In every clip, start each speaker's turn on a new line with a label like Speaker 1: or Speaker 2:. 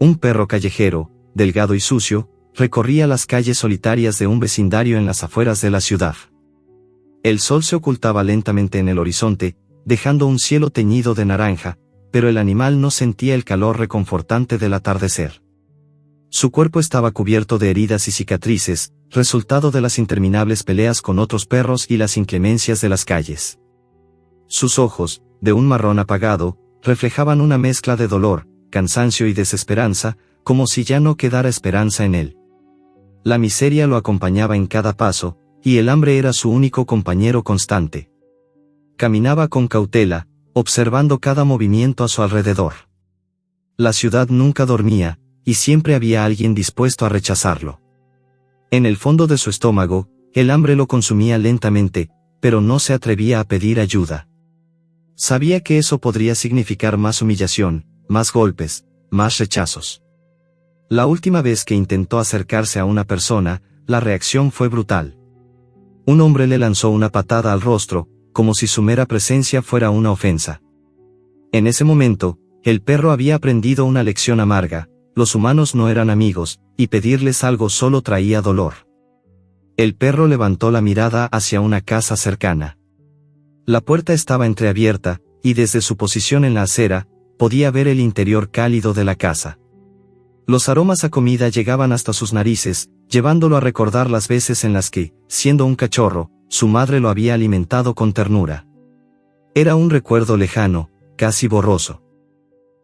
Speaker 1: Un perro callejero, delgado y sucio, recorría las calles solitarias de un vecindario en las afueras de la ciudad. El sol se ocultaba lentamente en el horizonte, dejando un cielo teñido de naranja, pero el animal no sentía el calor reconfortante del atardecer. Su cuerpo estaba cubierto de heridas y cicatrices, resultado de las interminables peleas con otros perros y las inclemencias de las calles. Sus ojos, de un marrón apagado, reflejaban una mezcla de dolor, cansancio y desesperanza, como si ya no quedara esperanza en él. La miseria lo acompañaba en cada paso, y el hambre era su único compañero constante. Caminaba con cautela, observando cada movimiento a su alrededor. La ciudad nunca dormía, y siempre había alguien dispuesto a rechazarlo. En el fondo de su estómago, el hambre lo consumía lentamente, pero no se atrevía a pedir ayuda. Sabía que eso podría significar más humillación, más golpes, más rechazos. La última vez que intentó acercarse a una persona, la reacción fue brutal. Un hombre le lanzó una patada al rostro, como si su mera presencia fuera una ofensa. En ese momento, el perro había aprendido una lección amarga: los humanos no eran amigos, y pedirles algo solo traía dolor. El perro levantó la mirada hacia una casa cercana. La puerta estaba entreabierta, y desde su posición en la acera, podía ver el interior cálido de la casa. Los aromas a comida llegaban hasta sus narices, llevándolo a recordar las veces en las que, siendo un cachorro, su madre lo había alimentado con ternura. Era un recuerdo lejano, casi borroso.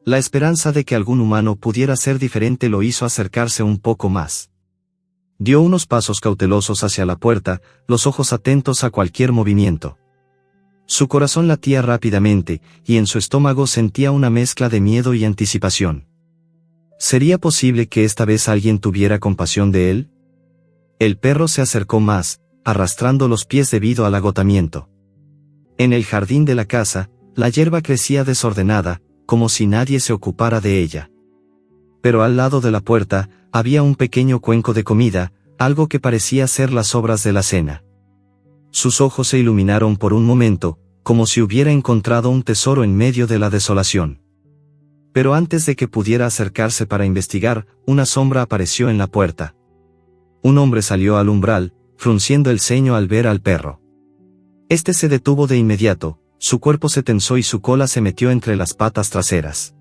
Speaker 1: La esperanza de que algún humano pudiera ser diferente lo hizo acercarse un poco más. Dio unos pasos cautelosos hacia la puerta, los ojos atentos a cualquier movimiento. Su corazón latía rápidamente, y en su estómago sentía una mezcla de miedo y anticipación. ¿Sería posible que esta vez alguien tuviera compasión de él? El perro se acercó más, arrastrando los pies debido al agotamiento. En el jardín de la casa, la hierba crecía desordenada, como si nadie se ocupara de ella. Pero al lado de la puerta, había un pequeño cuenco de comida, algo que parecía ser las sobras de la cena. Sus ojos se iluminaron por un momento, como si hubiera encontrado un tesoro en medio de la desolación. Pero antes de que pudiera acercarse para investigar, una sombra apareció en la puerta. Un hombre salió al umbral, frunciendo el ceño al ver al perro. Este se detuvo de inmediato, su cuerpo se tensó y su cola se metió entre las patas traseras.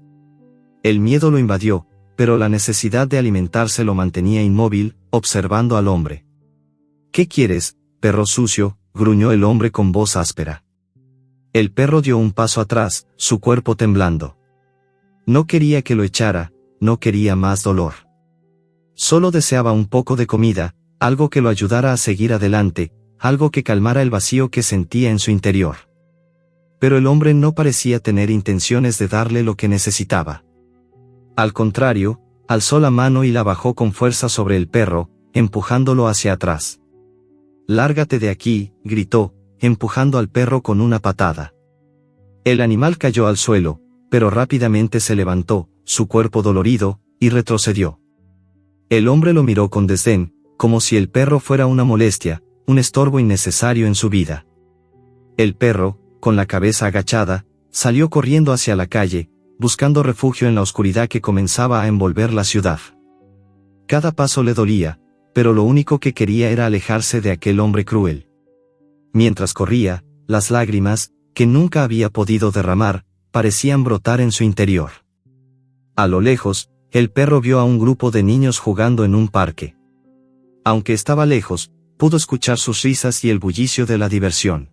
Speaker 1: El miedo lo invadió, pero la necesidad de alimentarse lo mantenía inmóvil, observando al hombre. ¿Qué quieres, perro sucio?, gruñó el hombre con voz áspera. El perro dio un paso atrás, su cuerpo temblando. No quería que lo echara, no quería más dolor. Solo deseaba un poco de comida, algo que lo ayudara a seguir adelante, algo que calmara el vacío que sentía en su interior. Pero el hombre no parecía tener intenciones de darle lo que necesitaba. Al contrario, alzó la mano y la bajó con fuerza sobre el perro, empujándolo hacia atrás. «Lárgate de aquí», gritó, empujando al perro con una patada. El animal cayó al suelo, pero rápidamente se levantó, su cuerpo dolorido, y retrocedió. El hombre lo miró con desdén, como si el perro fuera una molestia, un estorbo innecesario en su vida. El perro, con la cabeza agachada, salió corriendo hacia la calle, buscando refugio en la oscuridad que comenzaba a envolver la ciudad. Cada paso le dolía, pero lo único que quería era alejarse de aquel hombre cruel. Mientras corría, las lágrimas, que nunca había podido derramar, parecían brotar en su interior. A lo lejos, el perro vio a un grupo de niños jugando en un parque. Aunque estaba lejos, pudo escuchar sus risas y el bullicio de la diversión.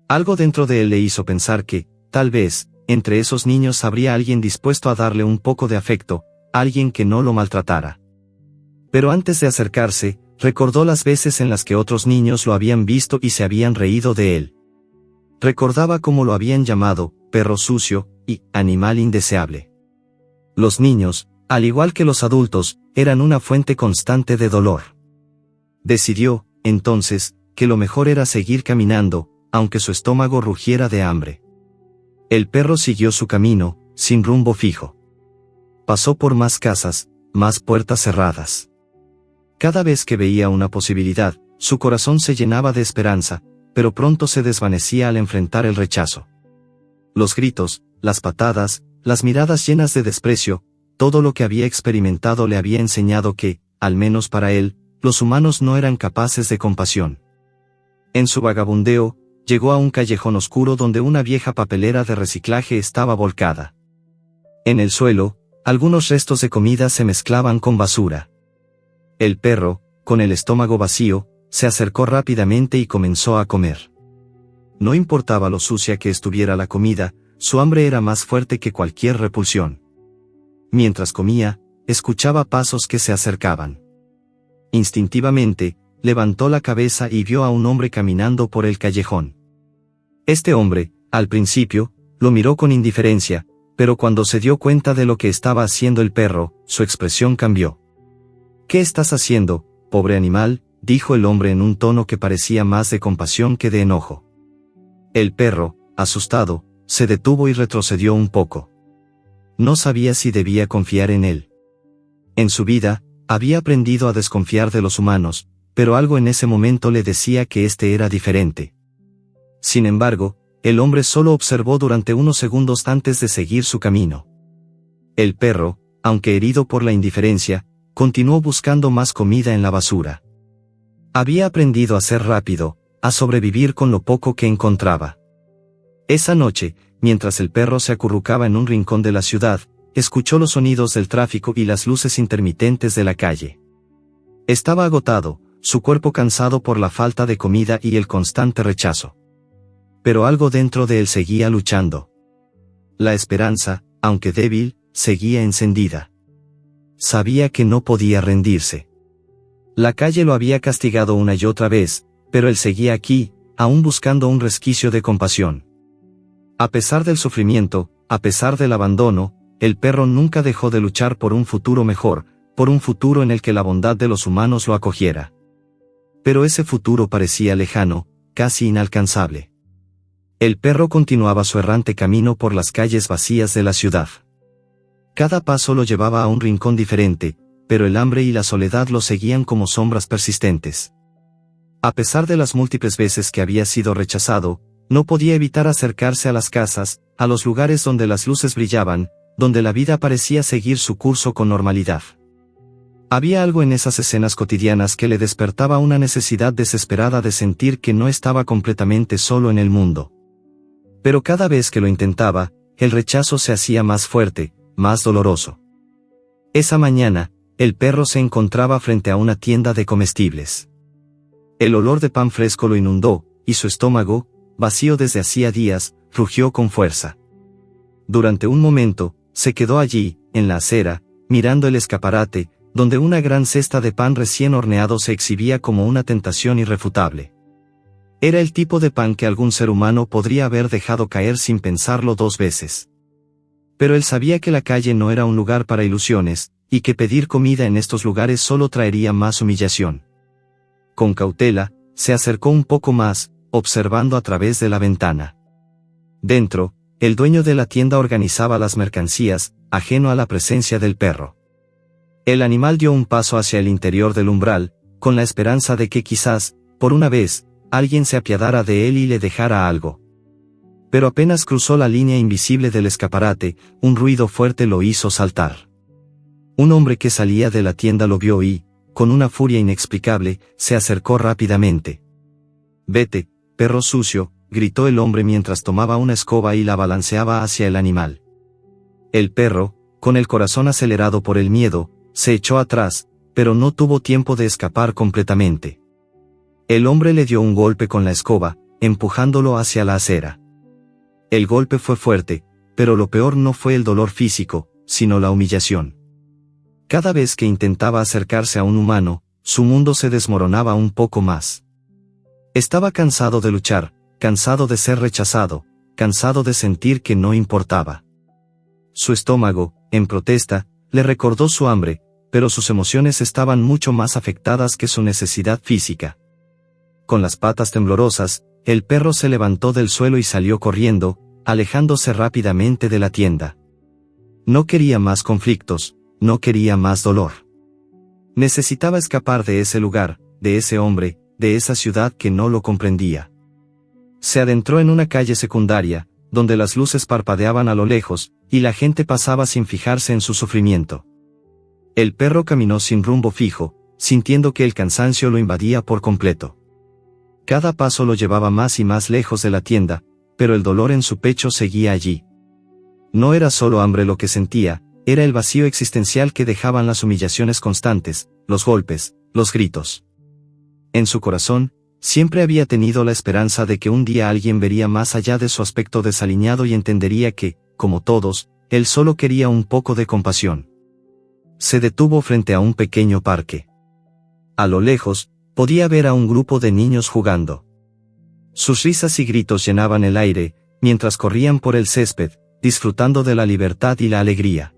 Speaker 1: Algo dentro de él le hizo pensar que, tal vez, entre esos niños habría alguien dispuesto a darle un poco de afecto, alguien que no lo maltratara. Pero antes de acercarse, recordó las veces en las que otros niños lo habían visto y se habían reído de él. Recordaba cómo lo habían llamado perro sucio y animal indeseable. Los niños, al igual que los adultos, eran una fuente constante de dolor. Decidió, entonces, que lo mejor era seguir caminando, aunque su estómago rugiera de hambre. El perro siguió su camino, sin rumbo fijo. Pasó por más casas, más puertas cerradas. Cada vez que veía una posibilidad, su corazón se llenaba de esperanza, pero pronto se desvanecía al enfrentar el rechazo. Los gritos, las patadas, las miradas llenas de desprecio, todo lo que había experimentado le había enseñado que, al menos para él, los humanos no eran capaces de compasión. En su vagabundeo, llegó a un callejón oscuro donde una vieja papelera de reciclaje estaba volcada. En el suelo, algunos restos de comida se mezclaban con basura. El perro, con el estómago vacío, se acercó rápidamente y comenzó a comer. No importaba lo sucia que estuviera la comida, su hambre era más fuerte que cualquier repulsión. Mientras comía, escuchaba pasos que se acercaban. Instintivamente, levantó la cabeza y vio a un hombre caminando por el callejón. Este hombre, al principio, lo miró con indiferencia, pero cuando se dio cuenta de lo que estaba haciendo el perro, su expresión cambió. «¿Qué estás haciendo, pobre animal?», dijo el hombre en un tono que parecía más de compasión que de enojo. El perro, asustado, se detuvo y retrocedió un poco. No sabía si debía confiar en él. En su vida, había aprendido a desconfiar de los humanos, pero algo en ese momento le decía que este era diferente. Sin embargo, el hombre solo observó durante unos segundos antes de seguir su camino. El perro, aunque herido por la indiferencia, continuó buscando más comida en la basura. Había aprendido a ser rápido, a sobrevivir con lo poco que encontraba. Esa noche, mientras el perro se acurrucaba en un rincón de la ciudad, escuchó los sonidos del tráfico y las luces intermitentes de la calle. Estaba agotado, su cuerpo cansado por la falta de comida y el constante rechazo. Pero algo dentro de él seguía luchando. La esperanza, aunque débil, seguía encendida. Sabía que no podía rendirse. La calle lo había castigado una y otra vez, pero él seguía aquí, aún buscando un resquicio de compasión. A pesar del sufrimiento, a pesar del abandono, el perro nunca dejó de luchar por un futuro mejor, por un futuro en el que la bondad de los humanos lo acogiera. Pero ese futuro parecía lejano, casi inalcanzable. El perro continuaba su errante camino por las calles vacías de la ciudad. Cada paso lo llevaba a un rincón diferente, pero el hambre y la soledad lo seguían como sombras persistentes. A pesar de las múltiples veces que había sido rechazado, no podía evitar acercarse a las casas, a los lugares donde las luces brillaban, donde la vida parecía seguir su curso con normalidad. Había algo en esas escenas cotidianas que le despertaba una necesidad desesperada de sentir que no estaba completamente solo en el mundo. Pero cada vez que lo intentaba, el rechazo se hacía más fuerte, más doloroso. Esa mañana, el perro se encontraba frente a una tienda de comestibles. El olor de pan fresco lo inundó, y su estómago, vacío desde hacía días, rugió con fuerza. Durante un momento, se quedó allí, en la acera, mirando el escaparate, donde una gran cesta de pan recién horneado se exhibía como una tentación irrefutable. Era el tipo de pan que algún ser humano podría haber dejado caer sin pensarlo dos veces. Pero él sabía que la calle no era un lugar para ilusiones, y que pedir comida en estos lugares solo traería más humillación. Con cautela, se acercó un poco más, observando a través de la ventana. Dentro, el dueño de la tienda organizaba las mercancías, ajeno a la presencia del perro. El animal dio un paso hacia el interior del umbral, con la esperanza de que quizás, por una vez, alguien se apiadara de él y le dejara algo. Pero apenas cruzó la línea invisible del escaparate, un ruido fuerte lo hizo saltar. Un hombre que salía de la tienda lo vio y, con una furia inexplicable, se acercó rápidamente. «Vete, perro sucio», gritó el hombre mientras tomaba una escoba y la balanceaba hacia el animal. El perro, con el corazón acelerado por el miedo, se echó atrás, pero no tuvo tiempo de escapar completamente. El hombre le dio un golpe con la escoba, empujándolo hacia la acera. El golpe fue fuerte, pero lo peor no fue el dolor físico, sino la humillación. Cada vez que intentaba acercarse a un humano, su mundo se desmoronaba un poco más. Estaba cansado de luchar, cansado de ser rechazado, cansado de sentir que no importaba. Su estómago, en protesta, le recordó su hambre, pero sus emociones estaban mucho más afectadas que su necesidad física. Con las patas temblorosas, el perro se levantó del suelo y salió corriendo, alejándose rápidamente de la tienda. No quería más conflictos, no quería más dolor. Necesitaba escapar de ese lugar, de ese hombre, de esa ciudad que no lo comprendía. Se adentró en una calle secundaria, donde las luces parpadeaban a lo lejos, y la gente pasaba sin fijarse en su sufrimiento. El perro caminó sin rumbo fijo, sintiendo que el cansancio lo invadía por completo. Cada paso lo llevaba más y más lejos de la tienda, pero el dolor en su pecho seguía allí. No era solo hambre lo que sentía, era el vacío existencial que dejaban las humillaciones constantes, los golpes, los gritos. En su corazón, siempre había tenido la esperanza de que un día alguien vería más allá de su aspecto desaliñado y entendería que, como todos, él solo quería un poco de compasión. Se detuvo frente a un pequeño parque. A lo lejos, podía ver a un grupo de niños jugando. Sus risas y gritos llenaban el aire, mientras corrían por el césped, disfrutando de la libertad y la alegría.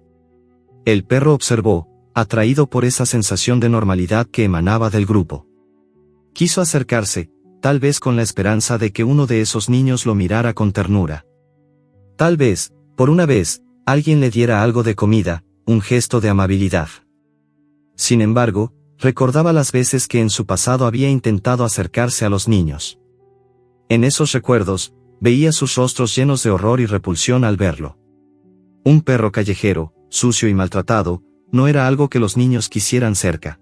Speaker 1: El perro observó, atraído por esa sensación de normalidad que emanaba del grupo. Quiso acercarse, tal vez con la esperanza de que uno de esos niños lo mirara con ternura. Tal vez, por una vez, alguien le diera algo de comida, un gesto de amabilidad. Sin embargo, recordaba las veces que en su pasado había intentado acercarse a los niños. En esos recuerdos, veía sus rostros llenos de horror y repulsión al verlo. Un perro callejero, sucio y maltratado, no era algo que los niños quisieran cerca.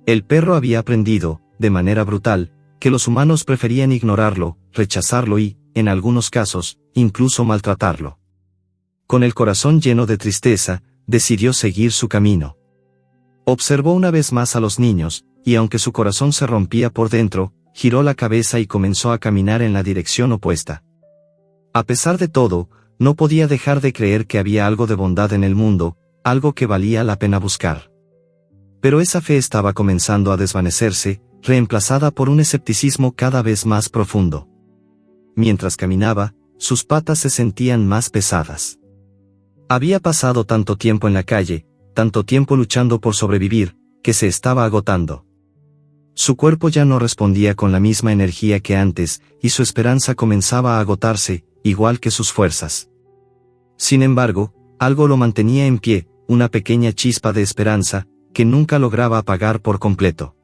Speaker 1: El perro había aprendido, de manera brutal, que los humanos preferían ignorarlo, rechazarlo y, en algunos casos, incluso maltratarlo. Con el corazón lleno de tristeza, decidió seguir su camino. Observó una vez más a los niños, y aunque su corazón se rompía por dentro, giró la cabeza y comenzó a caminar en la dirección opuesta. A pesar de todo, no podía dejar de creer que había algo de bondad en el mundo, algo que valía la pena buscar. Pero esa fe estaba comenzando a desvanecerse, reemplazada por un escepticismo cada vez más profundo. Mientras caminaba, sus patas se sentían más pesadas. Había pasado tanto tiempo en la calle, tanto tiempo luchando por sobrevivir, que se estaba agotando. Su cuerpo ya no respondía con la misma energía que antes, y su esperanza comenzaba a agotarse, igual que sus fuerzas. Sin embargo, algo lo mantenía en pie, una pequeña chispa de esperanza, que nunca lograba apagar por completo.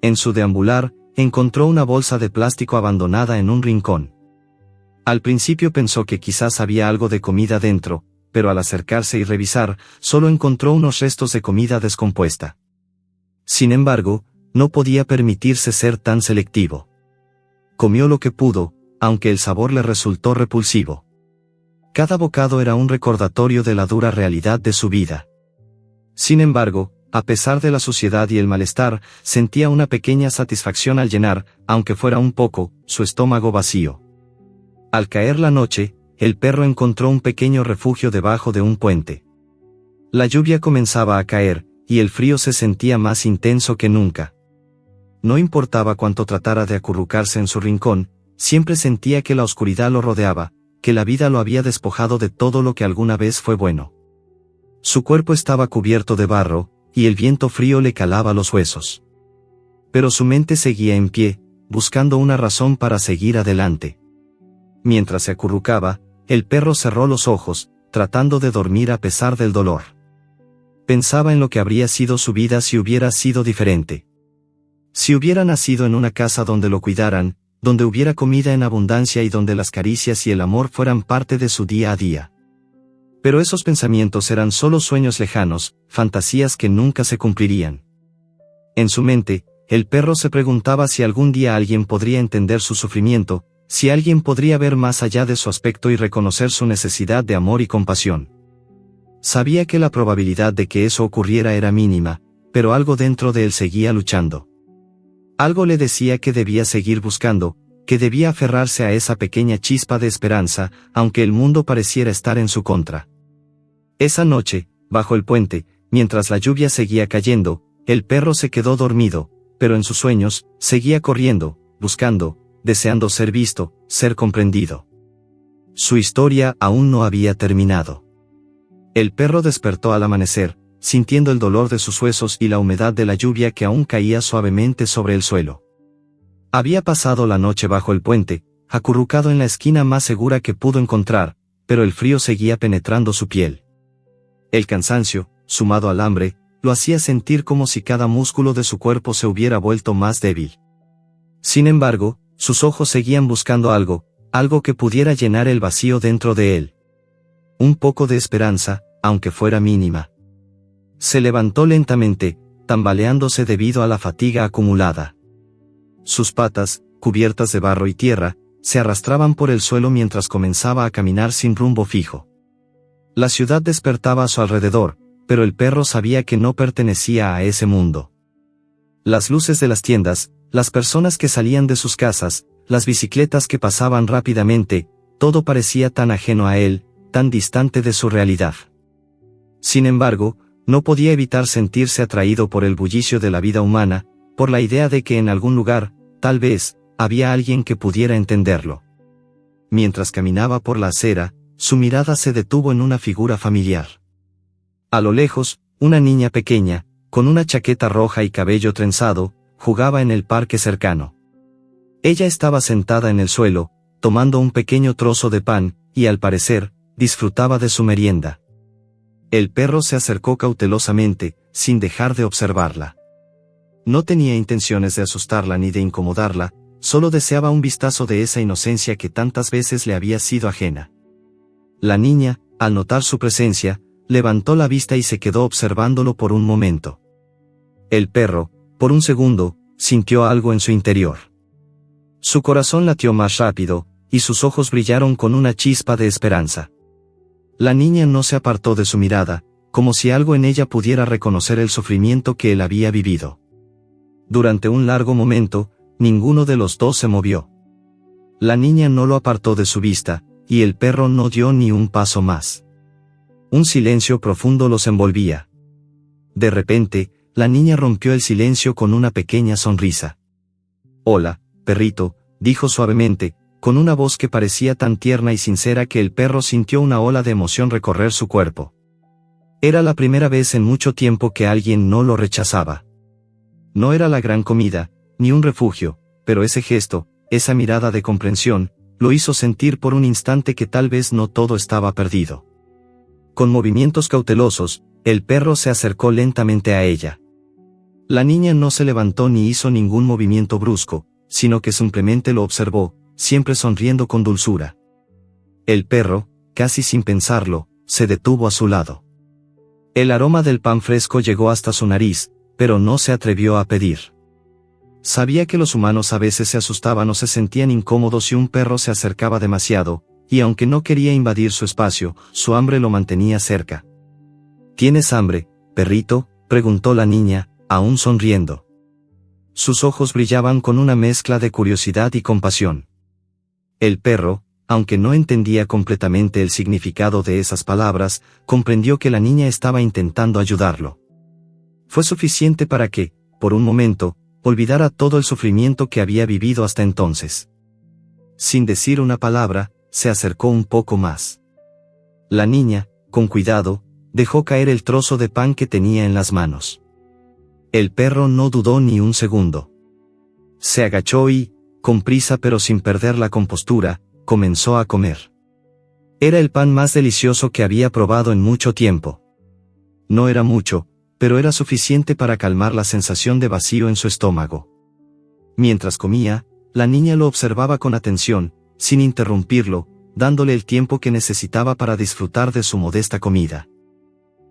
Speaker 1: En su deambular, encontró una bolsa de plástico abandonada en un rincón. Al principio pensó que quizás había algo de comida dentro, pero al acercarse y revisar, solo encontró unos restos de comida descompuesta. Sin embargo, no podía permitirse ser tan selectivo. Comió lo que pudo, aunque el sabor le resultó repulsivo. Cada bocado era un recordatorio de la dura realidad de su vida. Sin embargo, a pesar de la suciedad y el malestar, sentía una pequeña satisfacción al llenar, aunque fuera un poco, su estómago vacío. Al caer la noche, el perro encontró un pequeño refugio debajo de un puente. La lluvia comenzaba a caer, y el frío se sentía más intenso que nunca. No importaba cuánto tratara de acurrucarse en su rincón, siempre sentía que la oscuridad lo rodeaba, que la vida lo había despojado de todo lo que alguna vez fue bueno. Su cuerpo estaba cubierto de barro, y el viento frío le calaba los huesos. Pero su mente seguía en pie, buscando una razón para seguir adelante. Mientras se acurrucaba, el perro cerró los ojos, tratando de dormir a pesar del dolor. Pensaba en lo que habría sido su vida si hubiera sido diferente. Si hubiera nacido en una casa donde lo cuidaran, donde hubiera comida en abundancia y donde las caricias y el amor fueran parte de su día a día. Pero esos pensamientos eran solo sueños lejanos, fantasías que nunca se cumplirían. En su mente, el perro se preguntaba si algún día alguien podría entender su sufrimiento, si alguien podría ver más allá de su aspecto y reconocer su necesidad de amor y compasión. Sabía que la probabilidad de que eso ocurriera era mínima, pero algo dentro de él seguía luchando. Algo le decía que debía seguir buscando, que debía aferrarse a esa pequeña chispa de esperanza, aunque el mundo pareciera estar en su contra. Esa noche, bajo el puente, mientras la lluvia seguía cayendo, el perro se quedó dormido, pero en sus sueños, seguía corriendo, buscando, deseando ser visto, ser comprendido. Su historia aún no había terminado. El perro despertó al amanecer, sintiendo el dolor de sus huesos y la humedad de la lluvia que aún caía suavemente sobre el suelo. Había pasado la noche bajo el puente, acurrucado en la esquina más segura que pudo encontrar, pero el frío seguía penetrando su piel. El cansancio, sumado al hambre, lo hacía sentir como si cada músculo de su cuerpo se hubiera vuelto más débil. Sin embargo, sus ojos seguían buscando algo algo que pudiera llenar el vacío dentro de él. Un poco de esperanza, aunque fuera mínima. Se levantó lentamente, tambaleándose debido a la fatiga acumulada. Sus patas, cubiertas de barro y tierra, se arrastraban por el suelo mientras comenzaba a caminar sin rumbo fijo. La ciudad despertaba a su alrededor, pero el perro sabía que no pertenecía a ese mundo. Las luces de las tiendas, las personas que salían de sus casas, las bicicletas que pasaban rápidamente, todo parecía tan ajeno a él, tan distante de su realidad. Sin embargo, no podía evitar sentirse atraído por el bullicio de la vida humana, por la idea de que en algún lugar, tal vez, había alguien que pudiera entenderlo. Mientras caminaba por la acera, su mirada se detuvo en una figura familiar. A lo lejos, una niña pequeña, con una chaqueta roja y cabello trenzado, jugaba en el parque cercano. Ella estaba sentada en el suelo, tomando un pequeño trozo de pan, y al parecer, disfrutaba de su merienda. El perro se acercó cautelosamente, sin dejar de observarla. No tenía intenciones de asustarla ni de incomodarla, solo deseaba un vistazo de esa inocencia que tantas veces le había sido ajena. La niña, al notar su presencia, levantó la vista y se quedó observándolo por un momento. El perro, por un segundo, sintió algo en su interior. Su corazón latió más rápido, y sus ojos brillaron con una chispa de esperanza. La niña no se apartó de su mirada, como si algo en ella pudiera reconocer el sufrimiento que él había vivido. Durante un largo momento, ninguno de los dos se movió. La niña no lo apartó de su vista, y el perro no dio ni un paso más. Un silencio profundo los envolvía. De repente, la niña rompió el silencio con una pequeña sonrisa. «Hola, perrito», dijo suavemente, con una voz que parecía tan tierna y sincera que el perro sintió una ola de emoción recorrer su cuerpo. Era la primera vez en mucho tiempo que alguien no lo rechazaba. No era la gran comida, ni un refugio, pero ese gesto, esa mirada de comprensión, lo hizo sentir por un instante que tal vez no todo estaba perdido. Con movimientos cautelosos, el perro se acercó lentamente a ella. La niña no se levantó ni hizo ningún movimiento brusco, sino que simplemente lo observó, siempre sonriendo con dulzura. El perro, casi sin pensarlo, se detuvo a su lado. El aroma del pan fresco llegó hasta su nariz, pero no se atrevió a pedir. Sabía que los humanos a veces se asustaban o se sentían incómodos si un perro se acercaba demasiado, y aunque no quería invadir su espacio, su hambre lo mantenía cerca. ¿Tienes hambre, perrito?, preguntó la niña, aún sonriendo. Sus ojos brillaban con una mezcla de curiosidad y compasión. El perro, aunque no entendía completamente el significado de esas palabras, comprendió que la niña estaba intentando ayudarlo. Fue suficiente para que, por un momento, olvidara todo el sufrimiento que había vivido hasta entonces. Sin decir una palabra, se acercó un poco más. La niña, con cuidado, dejó caer el trozo de pan que tenía en las manos. El perro no dudó ni un segundo. Se agachó y, con prisa pero sin perder la compostura, comenzó a comer. Era el pan más delicioso que había probado en mucho tiempo. No era mucho, pero era suficiente para calmar la sensación de vacío en su estómago. Mientras comía, la niña lo observaba con atención, sin interrumpirlo, dándole el tiempo que necesitaba para disfrutar de su modesta comida.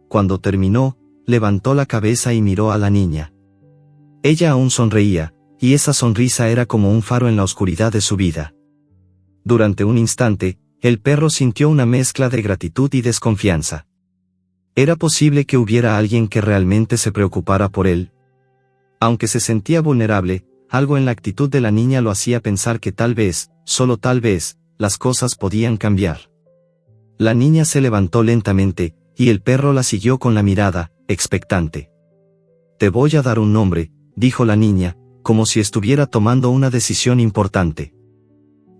Speaker 1: Cuando terminó, levantó la cabeza y miró a la niña. Ella aún sonreía, y esa sonrisa era como un faro en la oscuridad de su vida. Durante un instante, el perro sintió una mezcla de gratitud y desconfianza. ¿Era posible que hubiera alguien que realmente se preocupara por él? Aunque se sentía vulnerable, algo en la actitud de la niña lo hacía pensar que tal vez, solo tal vez, las cosas podían cambiar. La niña se levantó lentamente, y el perro la siguió con la mirada, expectante. «Te voy a dar un nombre», dijo la niña, como si estuviera tomando una decisión importante.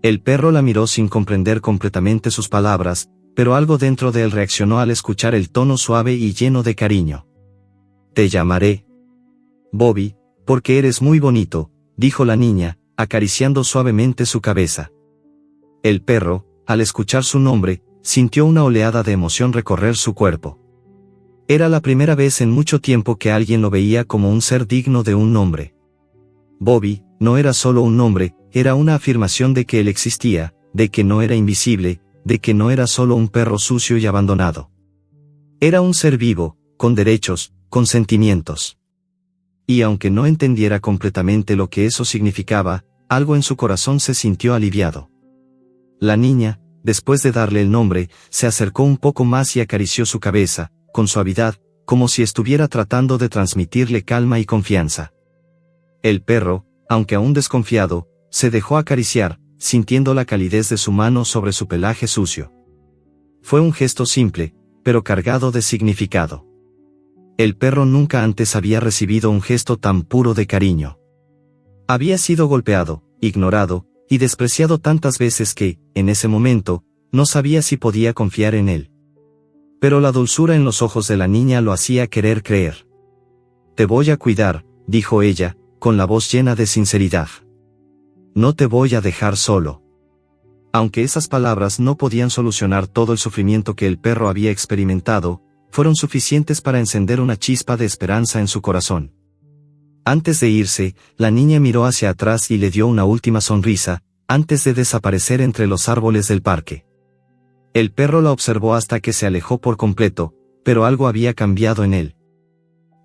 Speaker 1: El perro la miró sin comprender completamente sus palabras, pero algo dentro de él reaccionó al escuchar el tono suave y lleno de cariño. «Te llamaré Bobby, porque eres muy bonito», dijo la niña, acariciando suavemente su cabeza. El perro, al escuchar su nombre, sintió una oleada de emoción recorrer su cuerpo. Era la primera vez en mucho tiempo que alguien lo veía como un ser digno de un nombre. Bobby no era solo un nombre, era una afirmación de que él existía, de que no era invisible, de que no era solo un perro sucio y abandonado. Era un ser vivo, con derechos, con sentimientos. Y aunque no entendiera completamente lo que eso significaba, algo en su corazón se sintió aliviado. La niña, después de darle el nombre, se acercó un poco más y acarició su cabeza, con suavidad, como si estuviera tratando de transmitirle calma y confianza. El perro, aunque aún desconfiado, se dejó acariciar, sintiendo la calidez de su mano sobre su pelaje sucio. Fue un gesto simple, pero cargado de significado. El perro nunca antes había recibido un gesto tan puro de cariño. Había sido golpeado, ignorado, y despreciado tantas veces que, en ese momento, no sabía si podía confiar en él. Pero la dulzura en los ojos de la niña lo hacía querer creer. «Te voy a cuidar», dijo ella, con la voz llena de sinceridad. «No te voy a dejar solo». Aunque esas palabras no podían solucionar todo el sufrimiento que el perro había experimentado, fueron suficientes para encender una chispa de esperanza en su corazón. Antes de irse, la niña miró hacia atrás y le dio una última sonrisa, antes de desaparecer entre los árboles del parque. El perro la observó hasta que se alejó por completo, pero algo había cambiado en él.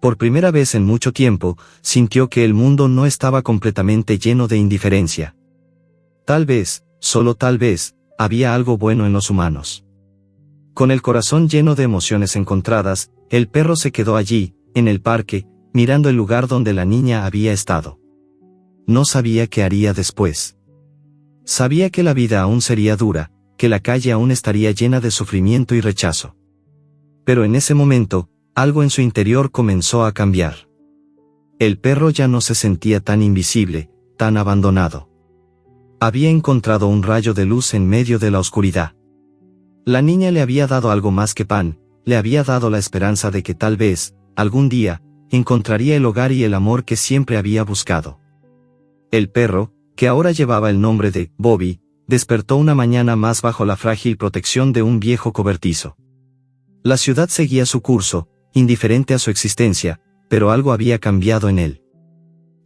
Speaker 1: Por primera vez en mucho tiempo, sintió que el mundo no estaba completamente lleno de indiferencia. Tal vez, solo tal vez, había algo bueno en los humanos. Con el corazón lleno de emociones encontradas, el perro se quedó allí, en el parque, mirando el lugar donde la niña había estado. No sabía qué haría después. Sabía que la vida aún sería dura, que la calle aún estaría llena de sufrimiento y rechazo. Pero en ese momento, algo en su interior comenzó a cambiar. El perro ya no se sentía tan invisible, tan abandonado. Había encontrado un rayo de luz en medio de la oscuridad. La niña le había dado algo más que pan, le había dado la esperanza de que tal vez, algún día, encontraría el hogar y el amor que siempre había buscado. El perro, que ahora llevaba el nombre de Bobby, despertó una mañana más bajo la frágil protección de un viejo cobertizo. La ciudad seguía su curso, indiferente a su existencia, pero algo había cambiado en él.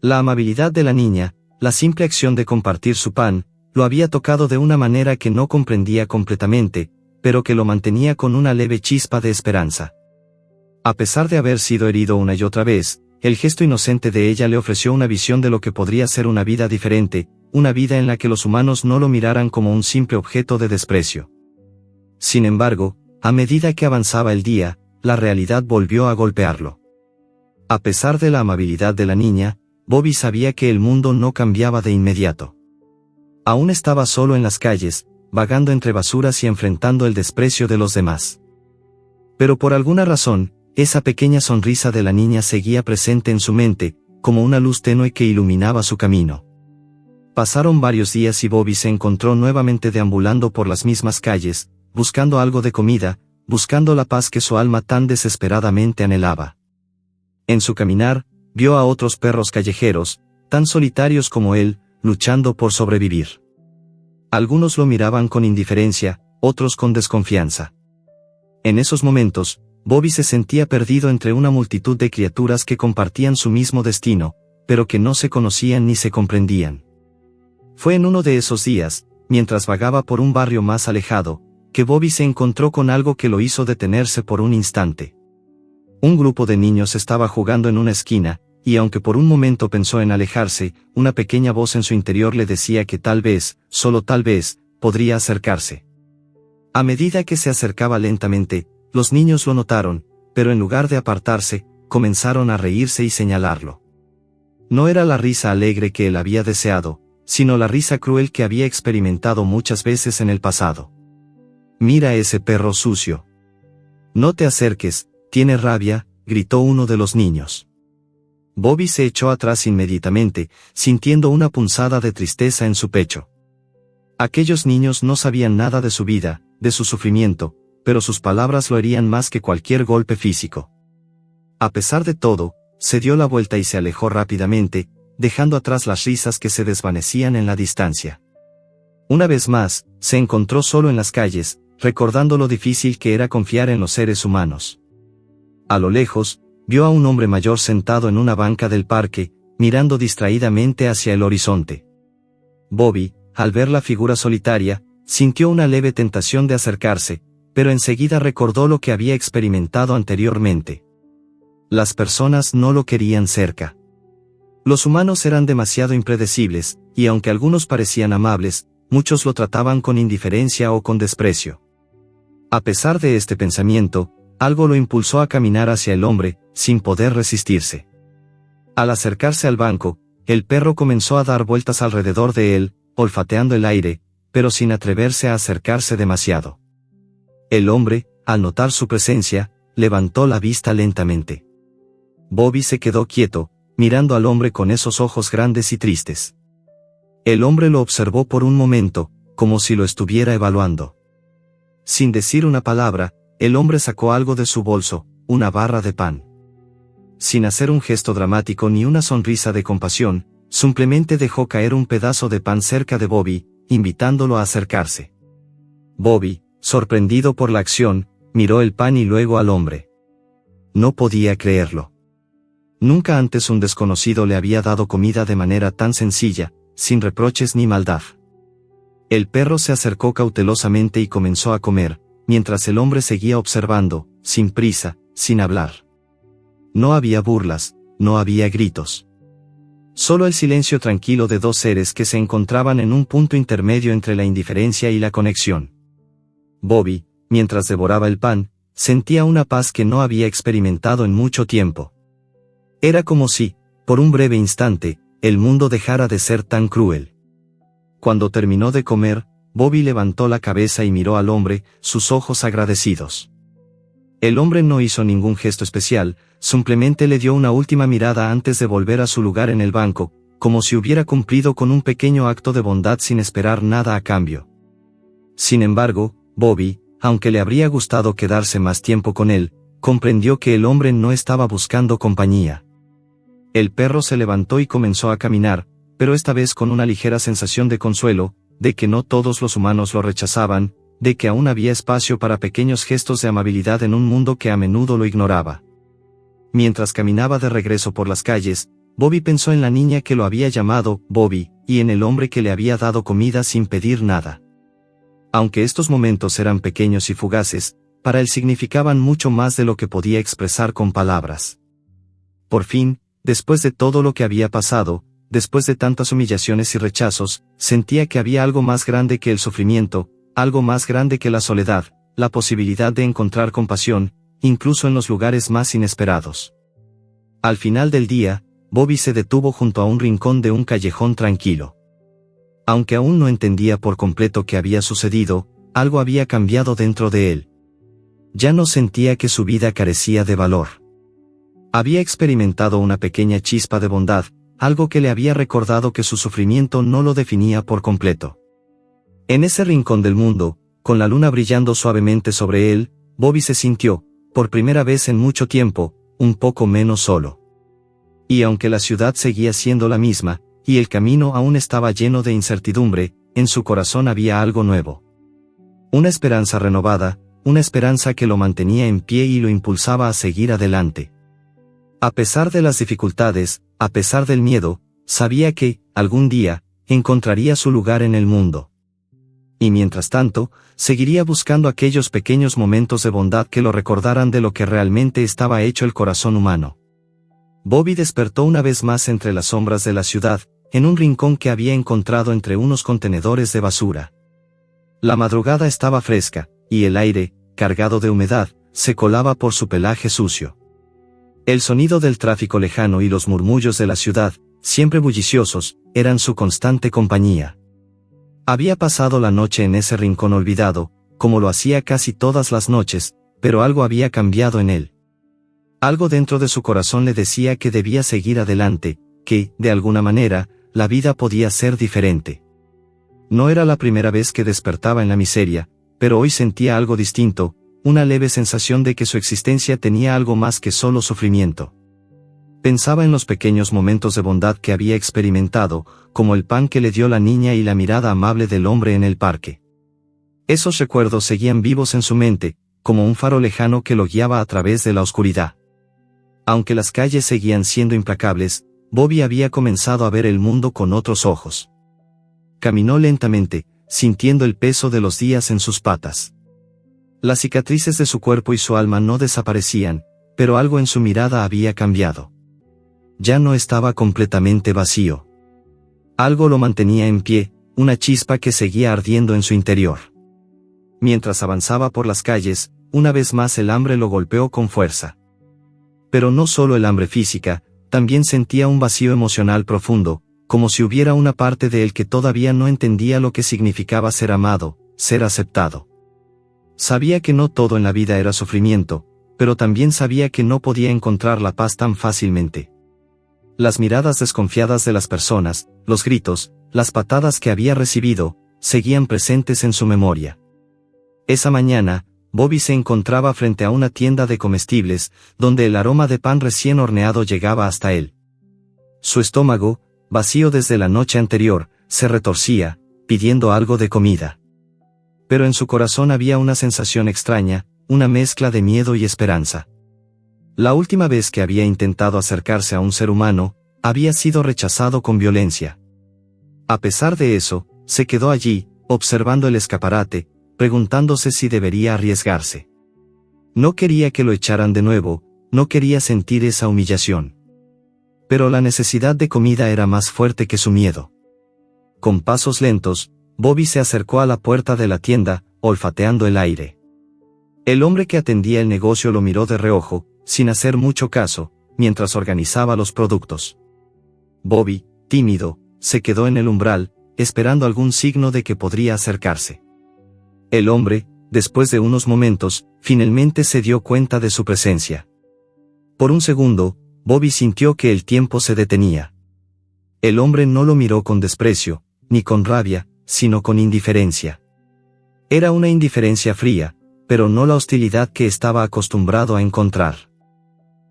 Speaker 1: La amabilidad de la niña, la simple acción de compartir su pan, lo había tocado de una manera que no comprendía completamente, pero que lo mantenía con una leve chispa de esperanza. A pesar de haber sido herido una y otra vez, el gesto inocente de ella le ofreció una visión de lo que podría ser una vida diferente, una vida en la que los humanos no lo miraran como un simple objeto de desprecio. Sin embargo, a medida que avanzaba el día, la realidad volvió a golpearlo. A pesar de la amabilidad de la niña, Bobby sabía que el mundo no cambiaba de inmediato. Aún estaba solo en las calles, vagando entre basuras y enfrentando el desprecio de los demás. Pero por alguna razón, esa pequeña sonrisa de la niña seguía presente en su mente, como una luz tenue que iluminaba su camino. Pasaron varios días y Bobby se encontró nuevamente deambulando por las mismas calles, buscando algo de comida, buscando la paz que su alma tan desesperadamente anhelaba. En su caminar, vio a otros perros callejeros, tan solitarios como él, luchando por sobrevivir. Algunos lo miraban con indiferencia, otros con desconfianza. En esos momentos, Bobby se sentía perdido entre una multitud de criaturas que compartían su mismo destino, pero que no se conocían ni se comprendían. Fue en uno de esos días, mientras vagaba por un barrio más alejado, que Bobby se encontró con algo que lo hizo detenerse por un instante. Un grupo de niños estaba jugando en una esquina, y aunque por un momento pensó en alejarse, una pequeña voz en su interior le decía que tal vez, solo tal vez, podría acercarse. A medida que se acercaba lentamente, los niños lo notaron, pero en lugar de apartarse, comenzaron a reírse y señalarlo. No era la risa alegre que él había deseado, sino la risa cruel que había experimentado muchas veces en el pasado. «Mira ese perro sucio. No te acerques, tiene rabia», gritó uno de los niños. Bobby se echó atrás inmediatamente, sintiendo una punzada de tristeza en su pecho. Aquellos niños no sabían nada de su vida, de su sufrimiento, pero sus palabras lo herían más que cualquier golpe físico. A pesar de todo, se dio la vuelta y se alejó rápidamente, dejando atrás las risas que se desvanecían en la distancia. Una vez más, se encontró solo en las calles, recordando lo difícil que era confiar en los seres humanos. A lo lejos, vio a un hombre mayor sentado en una banca del parque, mirando distraídamente hacia el horizonte. Bobby, al ver la figura solitaria, sintió una leve tentación de acercarse, pero enseguida recordó lo que había experimentado anteriormente. Las personas no lo querían cerca. Los humanos eran demasiado impredecibles, y aunque algunos parecían amables, muchos lo trataban con indiferencia o con desprecio. A pesar de este pensamiento, algo lo impulsó a caminar hacia el hombre, sin poder resistirse. Al acercarse al banco, el perro comenzó a dar vueltas alrededor de él, olfateando el aire, pero sin atreverse a acercarse demasiado. El hombre, al notar su presencia, levantó la vista lentamente. Bobby se quedó quieto, mirando al hombre con esos ojos grandes y tristes. El hombre lo observó por un momento, como si lo estuviera evaluando. Sin decir una palabra, el hombre sacó algo de su bolso, una barra de pan. Sin hacer un gesto dramático ni una sonrisa de compasión, simplemente dejó caer un pedazo de pan cerca de Bobby, invitándolo a acercarse. Bobby, sorprendido por la acción, miró el pan y luego al hombre. No podía creerlo. Nunca antes un desconocido le había dado comida de manera tan sencilla, sin reproches ni maldad. El perro se acercó cautelosamente y comenzó a comer, mientras el hombre seguía observando, sin prisa, sin hablar. No había burlas, no había gritos. Solo el silencio tranquilo de dos seres que se encontraban en un punto intermedio entre la indiferencia y la conexión. Bobby, mientras devoraba el pan, sentía una paz que no había experimentado en mucho tiempo. Era como si, por un breve instante, el mundo dejara de ser tan cruel. Cuando terminó de comer, Bobby levantó la cabeza y miró al hombre, sus ojos agradecidos. El hombre no hizo ningún gesto especial, simplemente le dio una última mirada antes de volver a su lugar en el banco, como si hubiera cumplido con un pequeño acto de bondad sin esperar nada a cambio. Sin embargo, Bobby, aunque le habría gustado quedarse más tiempo con él, comprendió que el hombre no estaba buscando compañía. El perro se levantó y comenzó a caminar, pero esta vez con una ligera sensación de consuelo, de que no todos los humanos lo rechazaban, de que aún había espacio para pequeños gestos de amabilidad en un mundo que a menudo lo ignoraba. Mientras caminaba de regreso por las calles, Bobby pensó en la niña que lo había llamado Bobby, y en el hombre que le había dado comida sin pedir nada. Aunque estos momentos eran pequeños y fugaces, para él significaban mucho más de lo que podía expresar con palabras. Por fin, después de todo lo que había pasado, después de tantas humillaciones y rechazos, sentía que había algo más grande que el sufrimiento, algo más grande que la soledad, la posibilidad de encontrar compasión, incluso en los lugares más inesperados. Al final del día, Bobby se detuvo junto a un rincón de un callejón tranquilo. Aunque aún no entendía por completo qué había sucedido, algo había cambiado dentro de él. Ya no sentía que su vida carecía de valor. Había experimentado una pequeña chispa de bondad, algo que le había recordado que su sufrimiento no lo definía por completo. En ese rincón del mundo, con la luna brillando suavemente sobre él, Bobby se sintió, por primera vez en mucho tiempo, un poco menos solo. Y aunque la ciudad seguía siendo la misma, y el camino aún estaba lleno de incertidumbre, en su corazón había algo nuevo. Una esperanza renovada, una esperanza que lo mantenía en pie y lo impulsaba a seguir adelante. A pesar de las dificultades, a pesar del miedo, sabía que, algún día, encontraría su lugar en el mundo. Y mientras tanto, seguiría buscando aquellos pequeños momentos de bondad que lo recordaran de lo que realmente estaba hecho el corazón humano. Bobby despertó una vez más entre las sombras de la ciudad, en un rincón que había encontrado entre unos contenedores de basura. La madrugada estaba fresca, y el aire, cargado de humedad, se colaba por su pelaje sucio. El sonido del tráfico lejano y los murmullos de la ciudad, siempre bulliciosos, eran su constante compañía. Había pasado la noche en ese rincón olvidado, como lo hacía casi todas las noches, pero algo había cambiado en él. Algo dentro de su corazón le decía que debía seguir adelante, que, de alguna manera, la vida podía ser diferente. No era la primera vez que despertaba en la miseria, pero hoy sentía algo distinto, una leve sensación de que su existencia tenía algo más que solo sufrimiento. Pensaba en los pequeños momentos de bondad que había experimentado, como el pan que le dio la niña y la mirada amable del hombre en el parque. Esos recuerdos seguían vivos en su mente, como un faro lejano que lo guiaba a través de la oscuridad. Aunque las calles seguían siendo implacables, Bobby había comenzado a ver el mundo con otros ojos. Caminó lentamente, sintiendo el peso de los días en sus patas. Las cicatrices de su cuerpo y su alma no desaparecían, pero algo en su mirada había cambiado. Ya no estaba completamente vacío. Algo lo mantenía en pie, una chispa que seguía ardiendo en su interior. Mientras avanzaba por las calles, una vez más el hambre lo golpeó con fuerza. Pero no solo el hambre física, también sentía un vacío emocional profundo, como si hubiera una parte de él que todavía no entendía lo que significaba ser amado, ser aceptado. Sabía que no todo en la vida era sufrimiento, pero también sabía que no podía encontrar la paz tan fácilmente. Las miradas desconfiadas de las personas, los gritos, las patadas que había recibido, seguían presentes en su memoria. Esa mañana, Bobby se encontraba frente a una tienda de comestibles, donde el aroma de pan recién horneado llegaba hasta él. Su estómago, vacío desde la noche anterior, se retorcía, pidiendo algo de comida. Pero en su corazón había una sensación extraña, una mezcla de miedo y esperanza. La última vez que había intentado acercarse a un ser humano, había sido rechazado con violencia. A pesar de eso, se quedó allí, observando el escaparate, preguntándose si debería arriesgarse. No quería que lo echaran de nuevo, no quería sentir esa humillación. Pero la necesidad de comida era más fuerte que su miedo. Con pasos lentos, Bobby se acercó a la puerta de la tienda, olfateando el aire. El hombre que atendía el negocio lo miró de reojo, sin hacer mucho caso, mientras organizaba los productos. Bobby, tímido, se quedó en el umbral, esperando algún signo de que podría acercarse. El hombre, después de unos momentos, finalmente se dio cuenta de su presencia. Por un segundo, Bobby sintió que el tiempo se detenía. El hombre no lo miró con desprecio, ni con rabia, sino con indiferencia. Era una indiferencia fría, pero no la hostilidad que estaba acostumbrado a encontrar.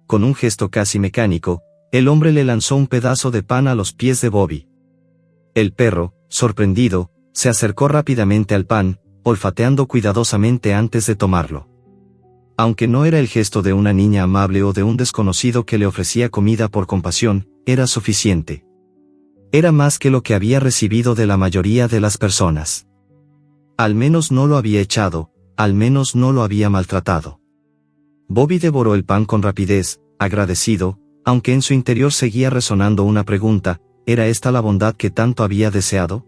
Speaker 1: Con un gesto casi mecánico, el hombre le lanzó un pedazo de pan a los pies de Bobby. El perro, sorprendido, se acercó rápidamente al pan, olfateando cuidadosamente antes de tomarlo. Aunque no era el gesto de una niña amable o de un desconocido que le ofrecía comida por compasión, era suficiente. Era más que lo que había recibido de la mayoría de las personas. Al menos no lo había echado, al menos no lo había maltratado. Bobby devoró el pan con rapidez, agradecido, aunque en su interior seguía resonando una pregunta: ¿era esta la bondad que tanto había deseado?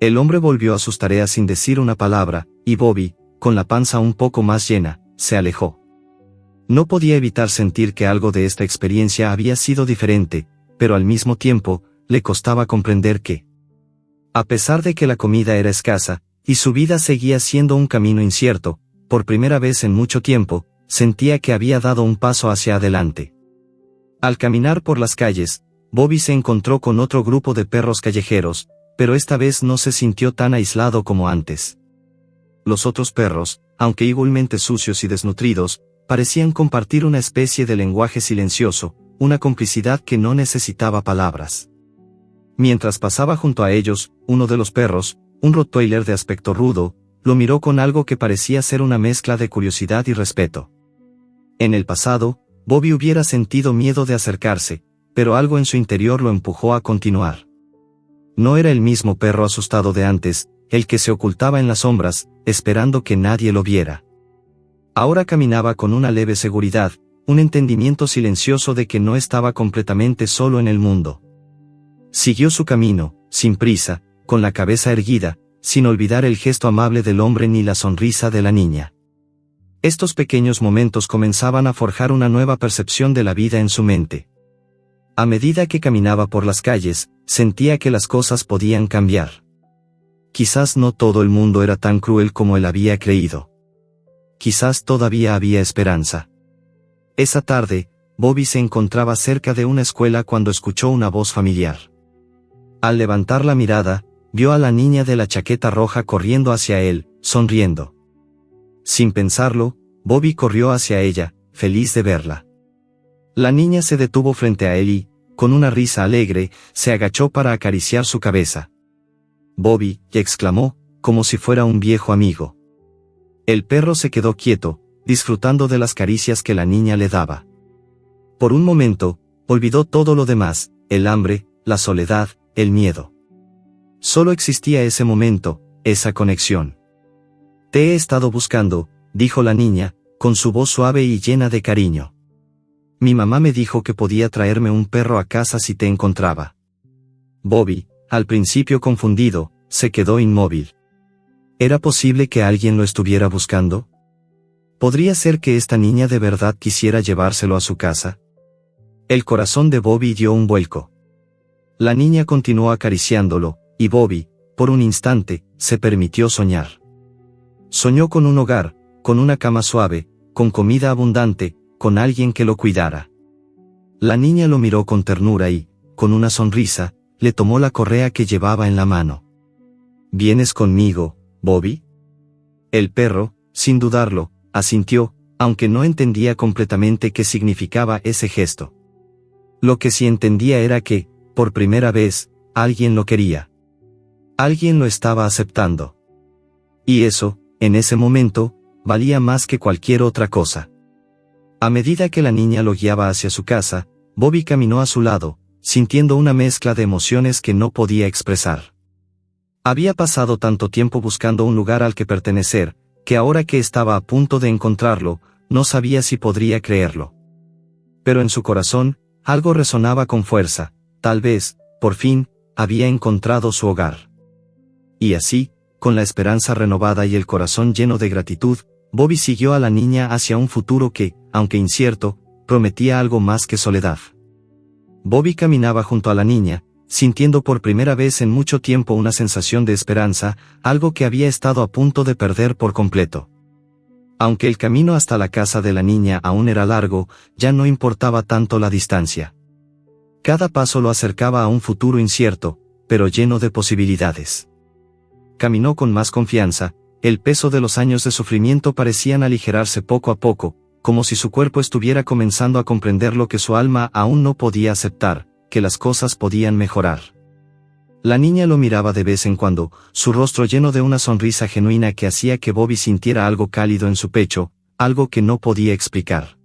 Speaker 1: El hombre volvió a sus tareas sin decir una palabra, y Bobby, con la panza un poco más llena, se alejó. No podía evitar sentir que algo de esta experiencia había sido diferente, pero al mismo tiempo, le costaba comprender que, a pesar de que la comida era escasa, y su vida seguía siendo un camino incierto, por primera vez en mucho tiempo, sentía que había dado un paso hacia adelante. Al caminar por las calles, Bobby se encontró con otro grupo de perros callejeros, pero esta vez no se sintió tan aislado como antes. Los otros perros, aunque igualmente sucios y desnutridos, parecían compartir una especie de lenguaje silencioso, una complicidad que no necesitaba palabras. Mientras pasaba junto a ellos, uno de los perros, un rottweiler de aspecto rudo, lo miró con algo que parecía ser una mezcla de curiosidad y respeto. En el pasado, Bobby hubiera sentido miedo de acercarse, pero algo en su interior lo empujó a continuar. No era el mismo perro asustado de antes, el que se ocultaba en las sombras, esperando que nadie lo viera. Ahora caminaba con una leve seguridad, un entendimiento silencioso de que no estaba completamente solo en el mundo. Siguió su camino, sin prisa, con la cabeza erguida, sin olvidar el gesto amable del hombre ni la sonrisa de la niña. Estos pequeños momentos comenzaban a forjar una nueva percepción de la vida en su mente. A medida que caminaba por las calles, sentía que las cosas podían cambiar. Quizás no todo el mundo era tan cruel como él había creído. Quizás todavía había esperanza. Esa tarde, Bobby se encontraba cerca de una escuela cuando escuchó una voz familiar. Al levantar la mirada, vio a la niña de la chaqueta roja corriendo hacia él, sonriendo. Sin pensarlo, Bobby corrió hacia ella, feliz de verla. La niña se detuvo frente a él y, con una risa alegre, se agachó para acariciar su cabeza. Bobby, exclamó, como si fuera un viejo amigo. El perro se quedó quieto, disfrutando de las caricias que la niña le daba. Por un momento, olvidó todo lo demás, el hambre, la soledad, el miedo. Solo existía ese momento, esa conexión. Te he estado buscando, dijo la niña, con su voz suave y llena de cariño. Mi mamá me dijo que podía traerme un perro a casa si te encontraba. Bobby, al principio confundido, se quedó inmóvil. ¿Era posible que alguien lo estuviera buscando? ¿Podría ser que esta niña de verdad quisiera llevárselo a su casa? El corazón de Bobby dio un vuelco. La niña continuó acariciándolo, y Bobby, por un instante, se permitió soñar. Soñó con un hogar, con una cama suave, con comida abundante, con alguien que lo cuidara. La niña lo miró con ternura y, con una sonrisa, le tomó la correa que llevaba en la mano. ¿Vienes conmigo, Bobby? El perro, sin dudarlo, asintió, aunque no entendía completamente qué significaba ese gesto. Lo que sí entendía era que, por primera vez, alguien lo quería. Alguien lo estaba aceptando. Y eso, en ese momento, valía más que cualquier otra cosa. A medida que la niña lo guiaba hacia su casa, Bobby caminó a su lado, sintiendo una mezcla de emociones que no podía expresar. Había pasado tanto tiempo buscando un lugar al que pertenecer, que ahora que estaba a punto de encontrarlo, no sabía si podría creerlo. Pero en su corazón, algo resonaba con fuerza, tal vez, por fin, había encontrado su hogar. Y así, con la esperanza renovada y el corazón lleno de gratitud, Bobby siguió a la niña hacia un futuro que, aunque incierto, prometía algo más que soledad. Bobby caminaba junto a la niña, sintiendo por primera vez en mucho tiempo una sensación de esperanza, algo que había estado a punto de perder por completo. Aunque el camino hasta la casa de la niña aún era largo, ya no importaba tanto la distancia. Cada paso lo acercaba a un futuro incierto, pero lleno de posibilidades. Caminó con más confianza, el peso de los años de sufrimiento parecían aligerarse poco a poco, como si su cuerpo estuviera comenzando a comprender lo que su alma aún no podía aceptar, que las cosas podían mejorar. La niña lo miraba de vez en cuando, su rostro lleno de una sonrisa genuina que hacía que Bobby sintiera algo cálido en su pecho, algo que no podía explicar.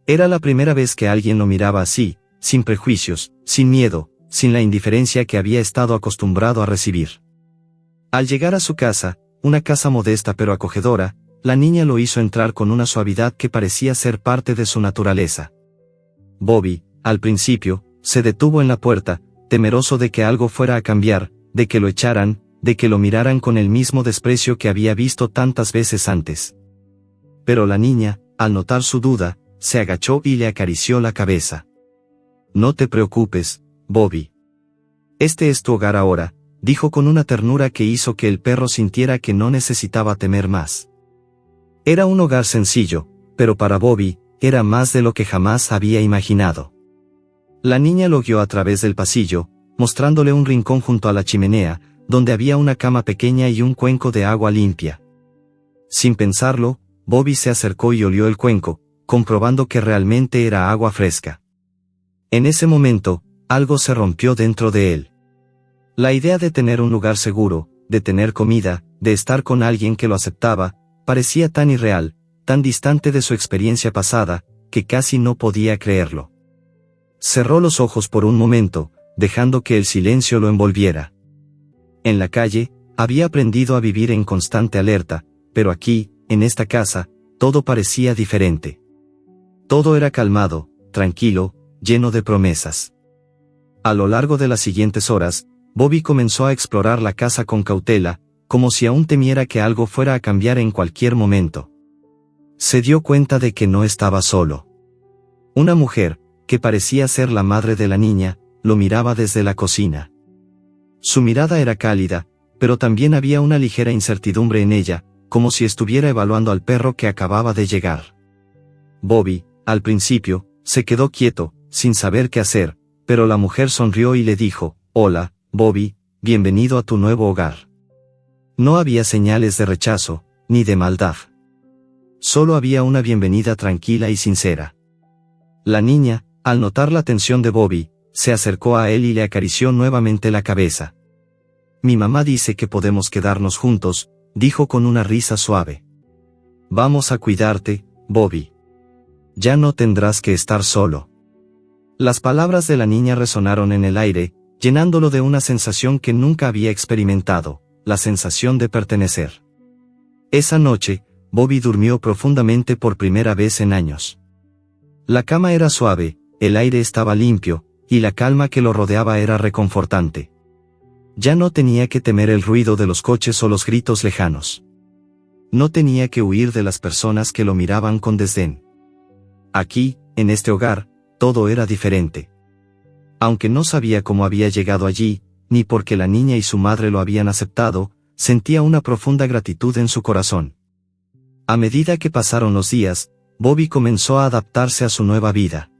Speaker 1: Era la primera vez que alguien lo miraba así, sin prejuicios, sin miedo, sin la indiferencia que había estado acostumbrado a recibir. Al llegar a su casa, una casa modesta pero acogedora, la niña lo hizo entrar con una suavidad que parecía ser parte de su naturaleza. Bobby, al principio, se detuvo en la puerta, temeroso de que algo fuera a cambiar, de que lo echaran, de que lo miraran con el mismo desprecio que había visto tantas veces antes. Pero la niña, al notar su duda, se agachó y le acarició la cabeza. No te preocupes, Bobby. Este es tu hogar ahora, dijo con una ternura que hizo que el perro sintiera que no necesitaba temer más. Era un hogar sencillo, pero para Bobby, era más de lo que jamás había imaginado. La niña lo guió a través del pasillo, mostrándole un rincón junto a la chimenea, donde había una cama pequeña y un cuenco de agua limpia. Sin pensarlo, Bobby se acercó y olió el cuenco, comprobando que realmente era agua fresca. En ese momento, algo se rompió dentro de él. La idea de tener un lugar seguro, de tener comida, de estar con alguien que lo aceptaba, parecía tan irreal, tan distante de su experiencia pasada, que casi no podía creerlo. Cerró los ojos por un momento, dejando que el silencio lo envolviera. En la calle, había aprendido a vivir en constante alerta, pero aquí, en esta casa, todo parecía diferente. Todo era calmado, tranquilo, lleno de promesas. A lo largo de las siguientes horas, Bobby comenzó a explorar la casa con cautela, como si aún temiera que algo fuera a cambiar en cualquier momento. Se dio cuenta de que no estaba solo. Una mujer, que parecía ser la madre de la niña, lo miraba desde la cocina. Su mirada era cálida, pero también había una ligera incertidumbre en ella, como si estuviera evaluando al perro que acababa de llegar. Bobby, al principio, se quedó quieto, sin saber qué hacer, pero la mujer sonrió y le dijo, «Hola, Bobby, bienvenido a tu nuevo hogar». No había señales de rechazo, ni de maldad. Solo había una bienvenida tranquila y sincera. La niña, al notar la tensión de Bobby, se acercó a él y le acarició nuevamente la cabeza. «Mi mamá dice que podemos quedarnos juntos», dijo con una risa suave. «Vamos a cuidarte, Bobby. Ya no tendrás que estar solo». Las palabras de la niña resonaron en el aire, llenándolo de una sensación que nunca había experimentado, la sensación de pertenecer. Esa noche, Bobby durmió profundamente por primera vez en años. La cama era suave, el aire estaba limpio, y la calma que lo rodeaba era reconfortante. Ya no tenía que temer el ruido de los coches o los gritos lejanos. No tenía que huir de las personas que lo miraban con desdén. Aquí, en este hogar, todo era diferente. Aunque no sabía cómo había llegado allí, ni por qué la niña y su madre lo habían aceptado, sentía una profunda gratitud en su corazón. A medida que pasaron los días, Bobby comenzó a adaptarse a su nueva vida.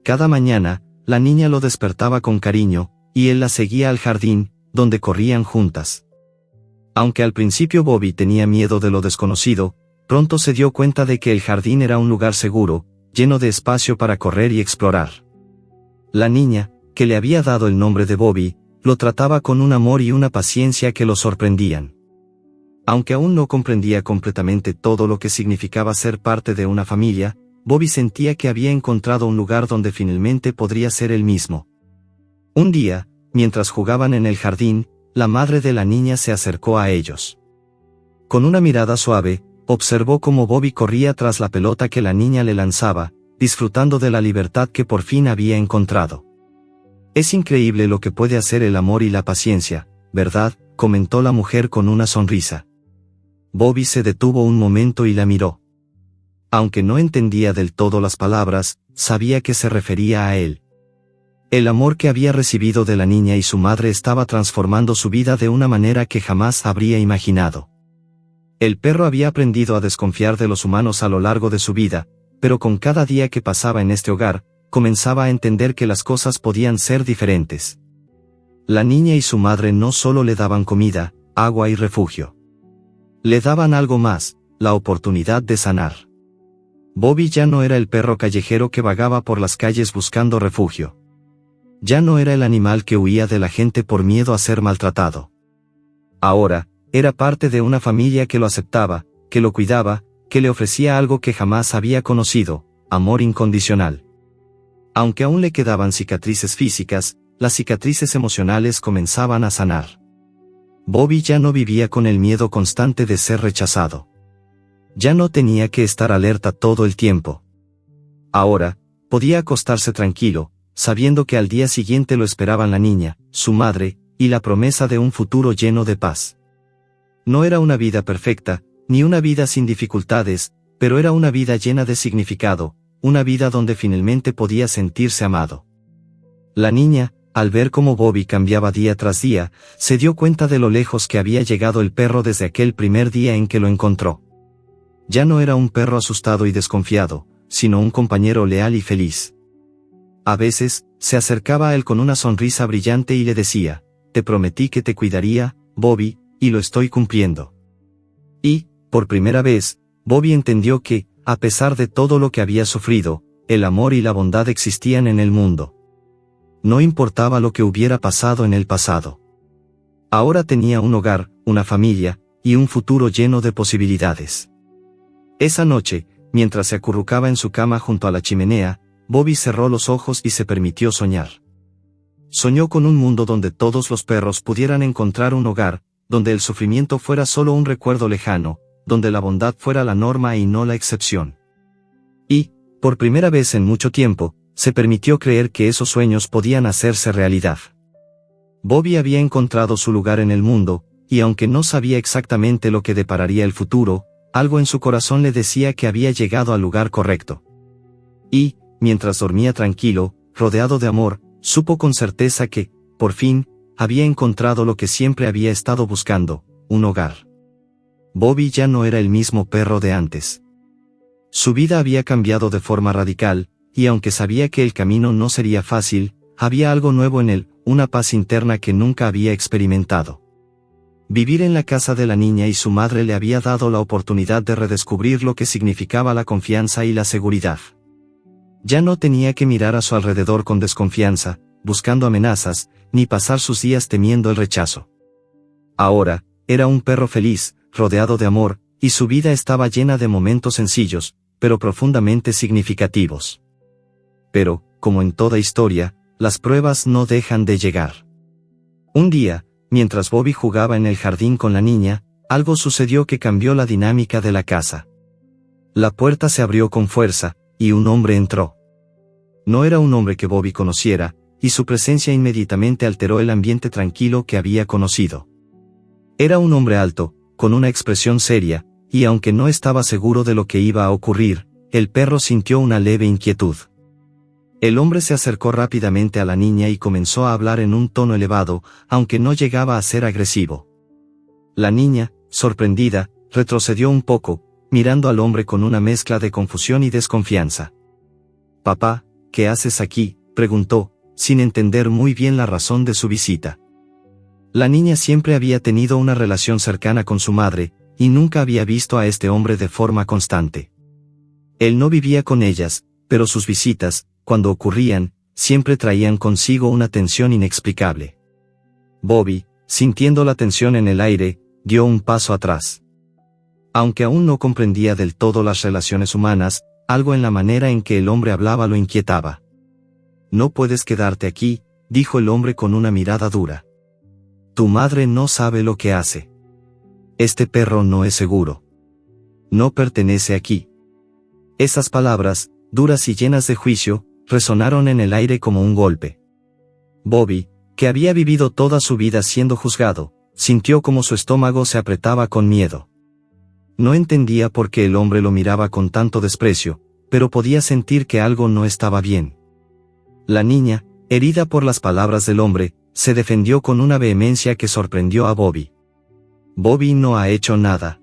Speaker 1: Cada mañana, la niña lo despertaba con cariño, y él la seguía al jardín, donde corrían juntas. Aunque al principio Bobby tenía miedo de lo desconocido, pronto se dio cuenta de que el jardín era un lugar seguro, lleno de espacio para correr y explorar. La niña, que le había dado el nombre de Bobby, lo trataba con un amor y una paciencia que lo sorprendían. Aunque aún no comprendía completamente todo lo que significaba ser parte de una familia, Bobby sentía que había encontrado un lugar donde finalmente podría ser él mismo. Un día, mientras jugaban en el jardín, la madre de la niña se acercó a ellos. Con una mirada suave, observó cómo Bobby corría tras la pelota que la niña le lanzaba, disfrutando de la libertad que por fin había encontrado. «Es increíble lo que puede hacer el amor y la paciencia, ¿verdad?», comentó la mujer con una sonrisa. Bobby se detuvo un momento y la miró. Aunque no entendía del todo las palabras, sabía que se refería a él. El amor que había recibido de la niña y su madre estaba transformando su vida de una manera que jamás habría imaginado. El perro había aprendido a desconfiar de los humanos a lo largo de su vida, pero con cada día que pasaba en este hogar, comenzaba a entender que las cosas podían ser diferentes. La niña y su madre no solo le daban comida, agua y refugio. Le daban algo más, la oportunidad de sanar. Bobby ya no era el perro callejero que vagaba por las calles buscando refugio. Ya no era el animal que huía de la gente por miedo a ser maltratado. Ahora, era parte de una familia que lo aceptaba, que lo cuidaba, que le ofrecía algo que jamás había conocido, amor incondicional. Aunque aún le quedaban cicatrices físicas, las cicatrices emocionales comenzaban a sanar. Bobby ya no vivía con el miedo constante de ser rechazado. Ya no tenía que estar alerta todo el tiempo. Ahora, podía acostarse tranquilo, sabiendo que al día siguiente lo esperaban la niña, su madre, y la promesa de un futuro lleno de paz. No era una vida perfecta, ni una vida sin dificultades, pero era una vida llena de significado, una vida donde finalmente podía sentirse amado. La niña, al ver cómo Bobby cambiaba día tras día, se dio cuenta de lo lejos que había llegado el perro desde aquel primer día en que lo encontró. Ya no era un perro asustado y desconfiado, sino un compañero leal y feliz. A veces, se acercaba a él con una sonrisa brillante y le decía: «Te prometí que te cuidaría, Bobby, y lo estoy cumpliendo». Y, por primera vez, Bobby entendió que, a pesar de todo lo que había sufrido, el amor y la bondad existían en el mundo. No importaba lo que hubiera pasado en el pasado. Ahora tenía un hogar, una familia, y un futuro lleno de posibilidades. Esa noche, mientras se acurrucaba en su cama junto a la chimenea, Bobby cerró los ojos y se permitió soñar. Soñó con un mundo donde todos los perros pudieran encontrar un hogar, donde el sufrimiento fuera solo un recuerdo lejano, donde la bondad fuera la norma y no la excepción. Y, por primera vez en mucho tiempo, se permitió creer que esos sueños podían hacerse realidad. Bobby había encontrado su lugar en el mundo, y aunque no sabía exactamente lo que depararía el futuro, algo en su corazón le decía que había llegado al lugar correcto. Y, mientras dormía tranquilo, rodeado de amor, supo con certeza que, por fin, había encontrado lo que siempre había estado buscando, un hogar. Bobby ya no era el mismo perro de antes. Su vida había cambiado de forma radical, y aunque sabía que el camino no sería fácil, había algo nuevo en él, una paz interna que nunca había experimentado. Vivir en la casa de la niña y su madre le había dado la oportunidad de redescubrir lo que significaba la confianza y la seguridad. Ya no tenía que mirar a su alrededor con desconfianza, buscando amenazas, ni pasar sus días temiendo el rechazo. Ahora, era un perro feliz, rodeado de amor, y su vida estaba llena de momentos sencillos, pero profundamente significativos. Pero, como en toda historia, las pruebas no dejan de llegar. Un día, mientras Bobby jugaba en el jardín con la niña, algo sucedió que cambió la dinámica de la casa. La puerta se abrió con fuerza, y un hombre entró. No era un hombre que Bobby conociera, y su presencia inmediatamente alteró el ambiente tranquilo que había conocido. Era un hombre alto, con una expresión seria, y aunque no estaba seguro de lo que iba a ocurrir, el perro sintió una leve inquietud. El hombre se acercó rápidamente a la niña y comenzó a hablar en un tono elevado, aunque no llegaba a ser agresivo. La niña, sorprendida, retrocedió un poco, mirando al hombre con una mezcla de confusión y desconfianza. «Papá, ¿qué haces aquí?», preguntó, sin entender muy bien la razón de su visita. La niña siempre había tenido una relación cercana con su madre, y nunca había visto a este hombre de forma constante. Él no vivía con ellas, pero sus visitas, cuando ocurrían, siempre traían consigo una tensión inexplicable. Bobby, sintiendo la tensión en el aire, dio un paso atrás. Aunque aún no comprendía del todo las relaciones humanas, algo en la manera en que el hombre hablaba lo inquietaba. «No puedes quedarte aquí», dijo el hombre con una mirada dura. «Tu madre no sabe lo que hace. Este perro no es seguro. No pertenece aquí». Esas palabras, duras y llenas de juicio, resonaron en el aire como un golpe. Bobby, que había vivido toda su vida siendo juzgado, sintió como su estómago se apretaba con miedo. No entendía por qué el hombre lo miraba con tanto desprecio, pero podía sentir que algo no estaba bien. La niña, herida por las palabras del hombre, se defendió con una vehemencia que sorprendió a Bobby. «Bobby no ha hecho nada.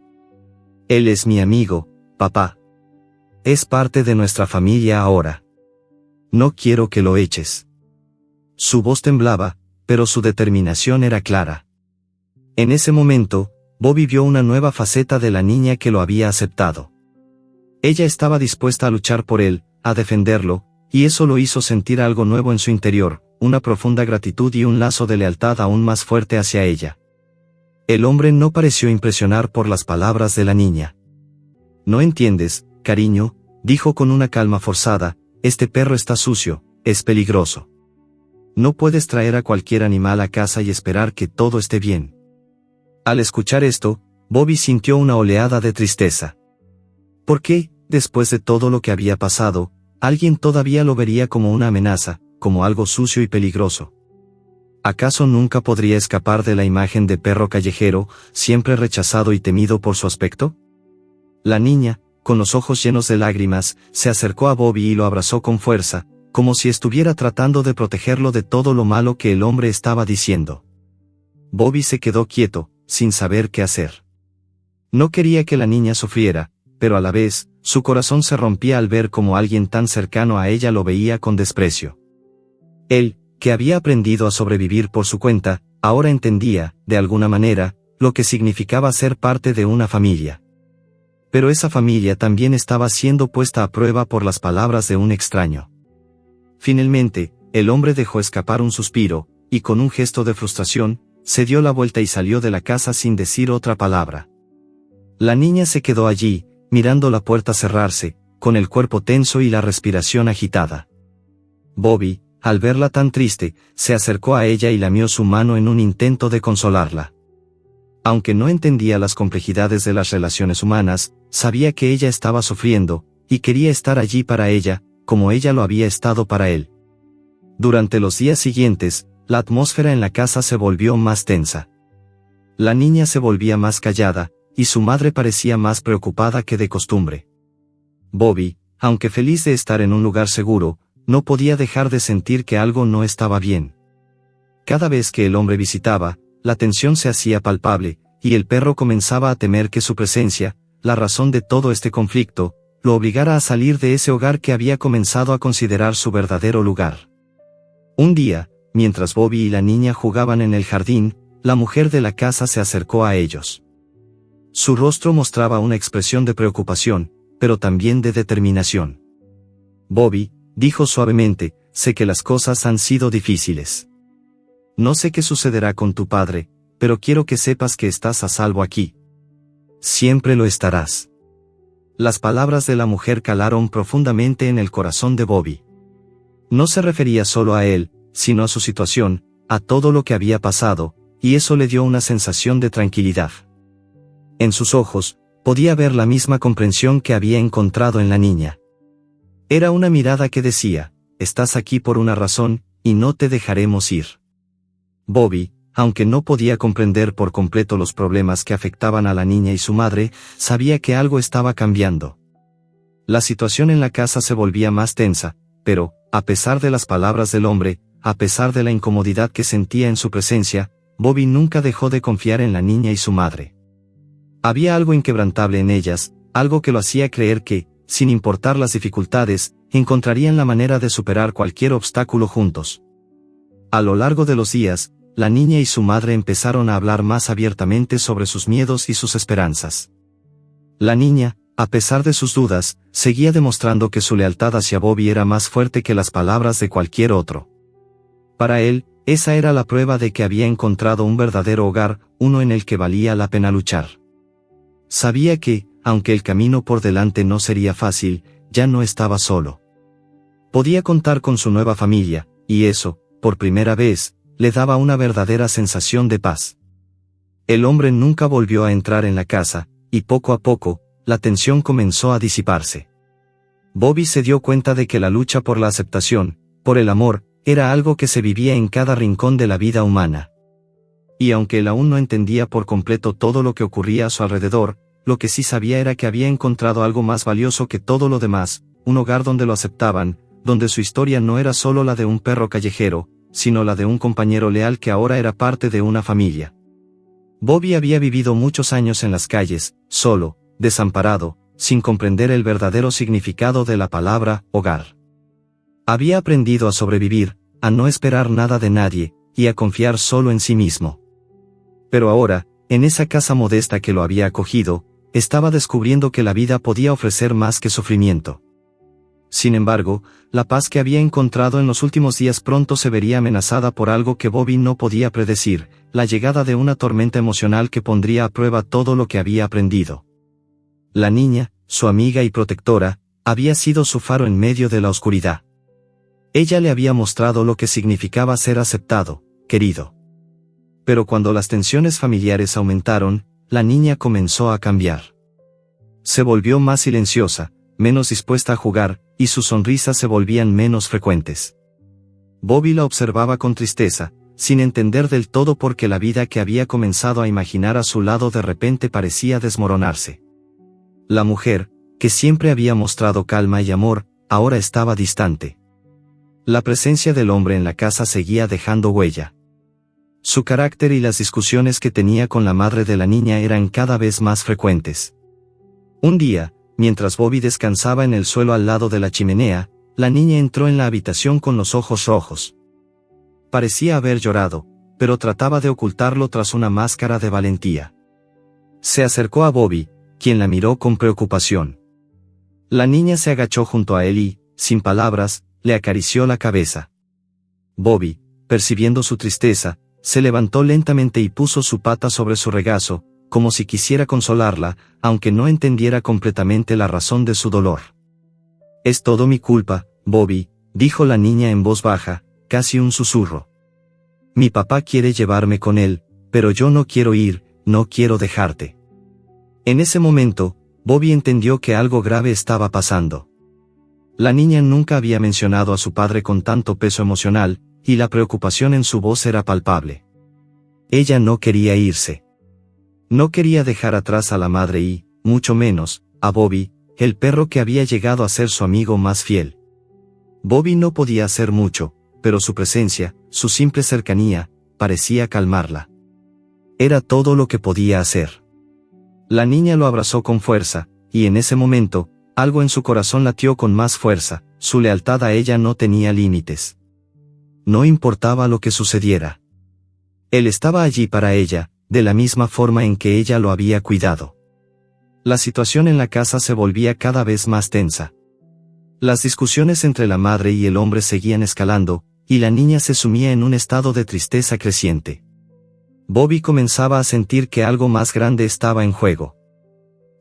Speaker 1: Él es mi amigo, papá. Es parte de nuestra familia ahora. No quiero que lo eches». Su voz temblaba, pero su determinación era clara. En ese momento, Bobby vio una nueva faceta de la niña que lo había aceptado. Ella estaba dispuesta a luchar por él, a defenderlo, y eso lo hizo sentir algo nuevo en su interior, una profunda gratitud y un lazo de lealtad aún más fuerte hacia ella. El hombre no pareció impresionar por las palabras de la niña. «No entiendes, cariño», dijo con una calma forzada, «este perro está sucio, es peligroso. No puedes traer a cualquier animal a casa y esperar que todo esté bien». Al escuchar esto, Bobby sintió una oleada de tristeza. ¿Por qué, después de todo lo que había pasado, alguien todavía lo vería como una amenaza, como algo sucio y peligroso? ¿Acaso nunca podría escapar de la imagen de perro callejero, siempre rechazado y temido por su aspecto? La niña, con los ojos llenos de lágrimas, se acercó a Bobby y lo abrazó con fuerza, como si estuviera tratando de protegerlo de todo lo malo que el hombre estaba diciendo. Bobby se quedó quieto, sin saber qué hacer. No quería que la niña sufriera, pero a la vez, su corazón se rompía al ver cómo alguien tan cercano a ella lo veía con desprecio. Él, que había aprendido a sobrevivir por su cuenta, ahora entendía, de alguna manera, lo que significaba ser parte de una familia. Pero esa familia también estaba siendo puesta a prueba por las palabras de un extraño. Finalmente, el hombre dejó escapar un suspiro, y con un gesto de frustración, se dio la vuelta y salió de la casa sin decir otra palabra. La niña se quedó allí, mirando la puerta cerrarse, con el cuerpo tenso y la respiración agitada. Bobby, al verla tan triste, se acercó a ella y lamió su mano en un intento de consolarla. Aunque no entendía las complejidades de las relaciones humanas, sabía que ella estaba sufriendo, y quería estar allí para ella, como ella lo había estado para él. Durante los días siguientes, la atmósfera en la casa se volvió más tensa. La niña se volvía más callada, y su madre parecía más preocupada que de costumbre. Bobby, aunque feliz de estar en un lugar seguro, no podía dejar de sentir que algo no estaba bien. Cada vez que el hombre visitaba, la tensión se hacía palpable, y el perro comenzaba a temer que su presencia, la razón de todo este conflicto, lo obligara a salir de ese hogar que había comenzado a considerar su verdadero lugar. Un día, mientras Bobby y la niña jugaban en el jardín, la mujer de la casa se acercó a ellos. Su rostro mostraba una expresión de preocupación, pero también de determinación. «Bobby», dijo suavemente, «sé que las cosas han sido difíciles. No sé qué sucederá con tu padre, pero quiero que sepas que estás a salvo aquí. Siempre lo estarás». Las palabras de la mujer calaron profundamente en el corazón de Bobby. No se refería solo a él, sino a su situación, a todo lo que había pasado, y eso le dio una sensación de tranquilidad. En sus ojos, podía ver la misma comprensión que había encontrado en la niña. Era una mirada que decía, estás aquí por una razón, y no te dejaremos ir. Bobby, aunque no podía comprender por completo los problemas que afectaban a la niña y su madre, sabía que algo estaba cambiando. La situación en la casa se volvía más tensa, pero, a pesar de las palabras del hombre, a pesar de la incomodidad que sentía en su presencia, Bobby nunca dejó de confiar en la niña y su madre. Había algo inquebrantable en ellas, algo que lo hacía creer que, sin importar las dificultades, encontrarían la manera de superar cualquier obstáculo juntos. A lo largo de los días, la niña y su madre empezaron a hablar más abiertamente sobre sus miedos y sus esperanzas. La niña, a pesar de sus dudas, seguía demostrando que su lealtad hacia Bobby era más fuerte que las palabras de cualquier otro. Para él, esa era la prueba de que había encontrado un verdadero hogar, uno en el que valía la pena luchar. Sabía que, aunque el camino por delante no sería fácil, ya no estaba solo. Podía contar con su nueva familia, y eso, por primera vez, le daba una verdadera sensación de paz. El hombre nunca volvió a entrar en la casa, y poco a poco, la tensión comenzó a disiparse. Bobby se dio cuenta de que la lucha por la aceptación, por el amor, era algo que se vivía en cada rincón de la vida humana. Y aunque él aún no entendía por completo todo lo que ocurría a su alrededor, lo que sí sabía era que había encontrado algo más valioso que todo lo demás, un hogar donde lo aceptaban, donde su historia no era solo la de un perro callejero, sino la de un compañero leal que ahora era parte de una familia. Bobby había vivido muchos años en las calles, solo, desamparado, sin comprender el verdadero significado de la palabra hogar. Había aprendido a sobrevivir, a no esperar nada de nadie, y a confiar solo en sí mismo. Pero ahora, en esa casa modesta que lo había acogido, estaba descubriendo que la vida podía ofrecer más que sufrimiento. Sin embargo, la paz que había encontrado en los últimos días pronto se vería amenazada por algo que Bobby no podía predecir, la llegada de una tormenta emocional que pondría a prueba todo lo que había aprendido. La niña, su amiga y protectora, había sido su faro en medio de la oscuridad. Ella le había mostrado lo que significaba ser aceptado, querido. Pero cuando las tensiones familiares aumentaron, la niña comenzó a cambiar. Se volvió más silenciosa, menos dispuesta a jugar, y sus sonrisas se volvían menos frecuentes. Bobby la observaba con tristeza, sin entender del todo por qué la vida que había comenzado a imaginar a su lado de repente parecía desmoronarse. La mujer, que siempre había mostrado calma y amor, ahora estaba distante. La presencia del hombre en la casa seguía dejando huella. Su carácter y las discusiones que tenía con la madre de la niña eran cada vez más frecuentes. Un día, mientras Bobby descansaba en el suelo al lado de la chimenea, la niña entró en la habitación con los ojos rojos. Parecía haber llorado, pero trataba de ocultarlo tras una máscara de valentía. Se acercó a Bobby, quien la miró con preocupación. La niña se agachó junto a él y, sin palabras, le acarició la cabeza. Bobby, percibiendo su tristeza, se levantó lentamente y puso su pata sobre su regazo, como si quisiera consolarla, aunque no entendiera completamente la razón de su dolor. «Es todo mi culpa, Bobby», dijo la niña en voz baja, casi un susurro. «Mi papá quiere llevarme con él, pero yo no quiero ir, no quiero dejarte». En ese momento, Bobby entendió que algo grave estaba pasando. La niña nunca había mencionado a su padre con tanto peso emocional, y la preocupación en su voz era palpable. Ella no quería irse. No quería dejar atrás a la madre y, mucho menos, a Bobby, el perro que había llegado a ser su amigo más fiel. Bobby no podía hacer mucho, pero su presencia, su simple cercanía, parecía calmarla. Era todo lo que podía hacer. La niña lo abrazó con fuerza, y en ese momento, algo en su corazón latió con más fuerza, su lealtad a ella no tenía límites. No importaba lo que sucediera. Él estaba allí para ella, de la misma forma en que ella lo había cuidado. La situación en la casa se volvía cada vez más tensa. Las discusiones entre la madre y el hombre seguían escalando, y la niña se sumía en un estado de tristeza creciente. Bobby comenzaba a sentir que algo más grande estaba en juego.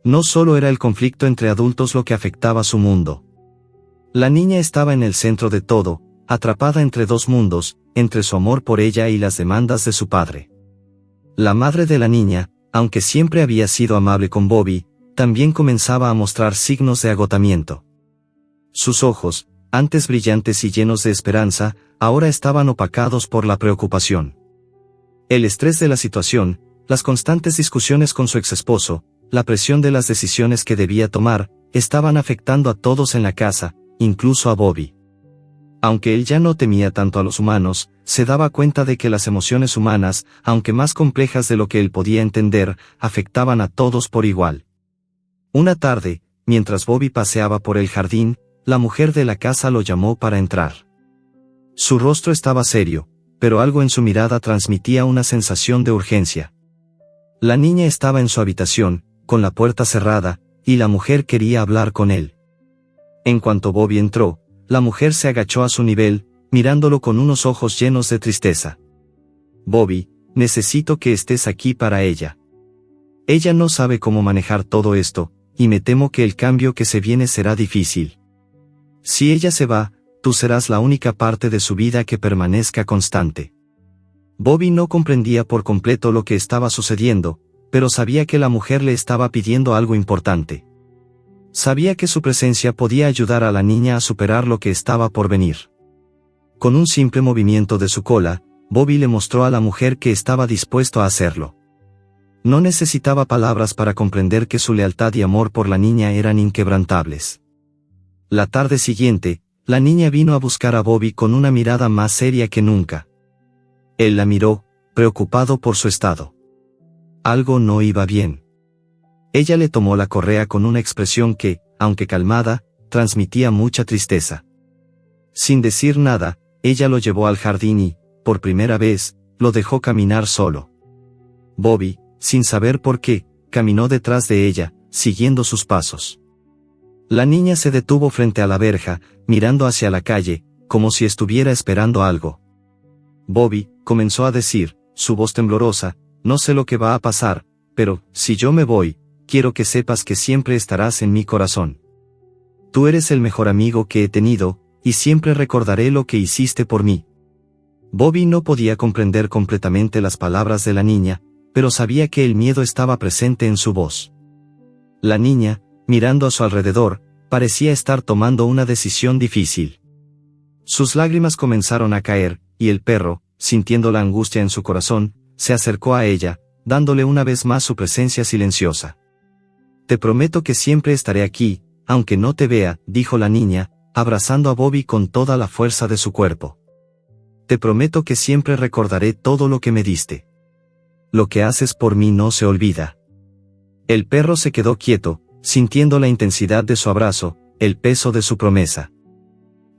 Speaker 1: No solo era el conflicto entre adultos lo que afectaba su mundo. La niña estaba en el centro de todo, atrapada entre dos mundos, entre su amor por ella y las demandas de su padre. La madre de la niña, aunque siempre había sido amable con Bobby, también comenzaba a mostrar signos de agotamiento. Sus ojos, antes brillantes y llenos de esperanza, ahora estaban opacados por la preocupación. El estrés de la situación, las constantes discusiones con su exesposo, la presión de las decisiones que debía tomar, estaban afectando a todos en la casa, incluso a Bobby. Aunque él ya no temía tanto a los humanos, se daba cuenta de que las emociones humanas, aunque más complejas de lo que él podía entender, afectaban a todos por igual. Una tarde, mientras Bobby paseaba por el jardín, la mujer de la casa lo llamó para entrar. Su rostro estaba serio, pero algo en su mirada transmitía una sensación de urgencia. La niña estaba en su habitación, con la puerta cerrada, y la mujer quería hablar con él. En cuanto Bobby entró, la mujer se agachó a su nivel, mirándolo con unos ojos llenos de tristeza. Bobby, necesito que estés aquí para ella. Ella no sabe cómo manejar todo esto, y me temo que el cambio que se viene será difícil. Si ella se va, tú serás la única parte de su vida que permanezca constante. Bobby no comprendía por completo lo que estaba sucediendo, pero sabía que la mujer le estaba pidiendo algo importante. Sabía que su presencia podía ayudar a la niña a superar lo que estaba por venir. Con un simple movimiento de su cola, Bobby le mostró a la mujer que estaba dispuesto a hacerlo. No necesitaba palabras para comprender que su lealtad y amor por la niña eran inquebrantables. La tarde siguiente, la niña vino a buscar a Bobby con una mirada más seria que nunca. Él la miró, preocupado por su estado. Algo no iba bien. Ella le tomó la correa con una expresión que, aunque calmada, transmitía mucha tristeza. Sin decir nada, ella lo llevó al jardín y, por primera vez, lo dejó caminar solo. Bobby, sin saber por qué, caminó detrás de ella, siguiendo sus pasos. La niña se detuvo frente a la verja, mirando hacia la calle, como si estuviera esperando algo. Bobby, comenzó a decir, su voz temblorosa, no sé lo que va a pasar, pero, si yo me voy, quiero que sepas que siempre estarás en mi corazón. Tú eres el mejor amigo que he tenido, y siempre recordaré lo que hiciste por mí. Bobby no podía comprender completamente las palabras de la niña, pero sabía que el miedo estaba presente en su voz. La niña, mirando a su alrededor, parecía estar tomando una decisión difícil. Sus lágrimas comenzaron a caer, y el perro, sintiendo la angustia en su corazón, se acercó a ella, dándole una vez más su presencia silenciosa. Te prometo que siempre estaré aquí, aunque no te vea, dijo la niña, abrazando a Bobby con toda la fuerza de su cuerpo. Te prometo que siempre recordaré todo lo que me diste. Lo que haces por mí no se olvida. El perro se quedó quieto, sintiendo la intensidad de su abrazo, el peso de su promesa.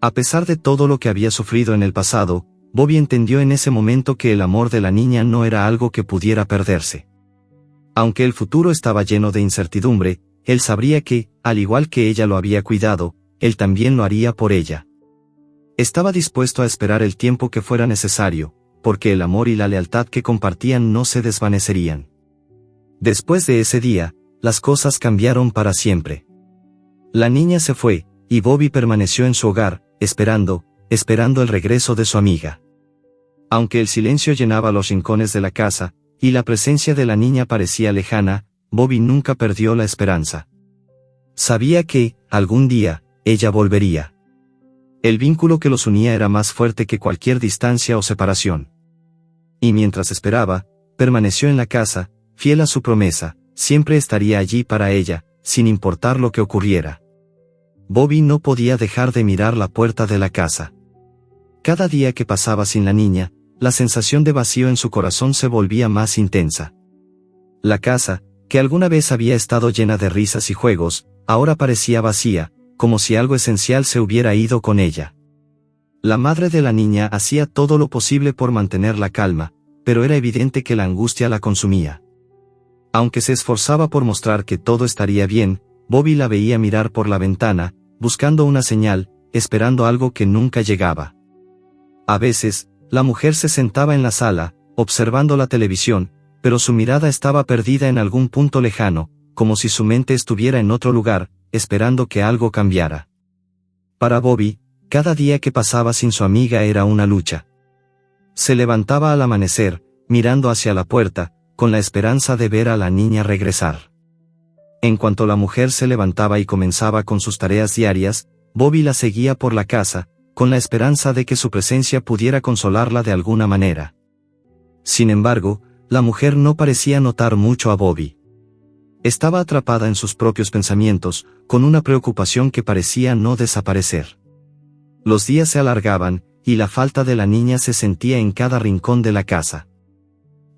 Speaker 1: A pesar de todo lo que había sufrido en el pasado, Bobby entendió en ese momento que el amor de la niña no era algo que pudiera perderse. Aunque el futuro estaba lleno de incertidumbre, él sabría que, al igual que ella lo había cuidado, él también lo haría por ella. Estaba dispuesto a esperar el tiempo que fuera necesario, porque el amor y la lealtad que compartían no se desvanecerían. Después de ese día, las cosas cambiaron para siempre. La niña se fue, y Bobby permaneció en su hogar, esperando el regreso de su amiga. Aunque el silencio llenaba los rincones de la casa, y la presencia de la niña parecía lejana, Bobby nunca perdió la esperanza. Sabía que, algún día, ella volvería. El vínculo que los unía era más fuerte que cualquier distancia o separación. Y mientras esperaba, permaneció en la casa, fiel a su promesa, siempre estaría allí para ella, sin importar lo que ocurriera. Bobby no podía dejar de mirar la puerta de la casa. Cada día que pasaba sin la niña, la sensación de vacío en su corazón se volvía más intensa. La casa, que alguna vez había estado llena de risas y juegos, ahora parecía vacía, como si algo esencial se hubiera ido con ella. La madre de la niña hacía todo lo posible por mantener la calma, pero era evidente que la angustia la consumía. Aunque se esforzaba por mostrar que todo estaría bien, Bobby la veía mirar por la ventana, buscando una señal, esperando algo que nunca llegaba. A veces, la mujer se sentaba en la sala, observando la televisión, pero su mirada estaba perdida en algún punto lejano, como si su mente estuviera en otro lugar, esperando que algo cambiara. Para Bobby, cada día que pasaba sin su amiga era una lucha. Se levantaba al amanecer, mirando hacia la puerta, con la esperanza de ver a la niña regresar. En cuanto la mujer se levantaba y comenzaba con sus tareas diarias, Bobby la seguía por la casa, con la esperanza de que su presencia pudiera consolarla de alguna manera. Sin embargo, la mujer no parecía notar mucho a Bobby. Estaba atrapada en sus propios pensamientos, con una preocupación que parecía no desaparecer. Los días se alargaban, y la falta de la niña se sentía en cada rincón de la casa.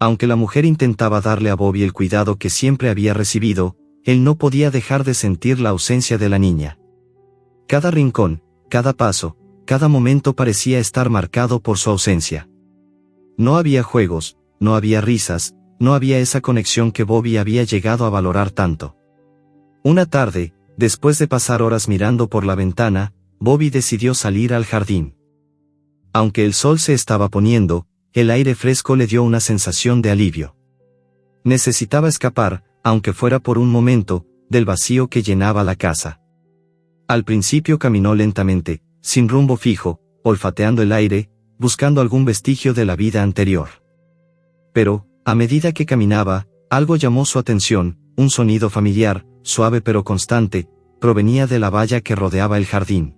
Speaker 1: Aunque la mujer intentaba darle a Bobby el cuidado que siempre había recibido, él no podía dejar de sentir la ausencia de la niña. Cada rincón, cada paso, cada momento parecía estar marcado por su ausencia. No había juegos, no había risas, no había esa conexión que Bobby había llegado a valorar tanto. Una tarde, después de pasar horas mirando por la ventana, Bobby decidió salir al jardín. Aunque el sol se estaba poniendo, el aire fresco le dio una sensación de alivio. Necesitaba escapar, aunque fuera por un momento, del vacío que llenaba la casa. Al principio caminó lentamente, sin rumbo fijo, olfateando el aire, buscando algún vestigio de la vida anterior. Pero, a medida que caminaba, algo llamó su atención, un sonido familiar, suave pero constante, provenía de la valla que rodeaba el jardín.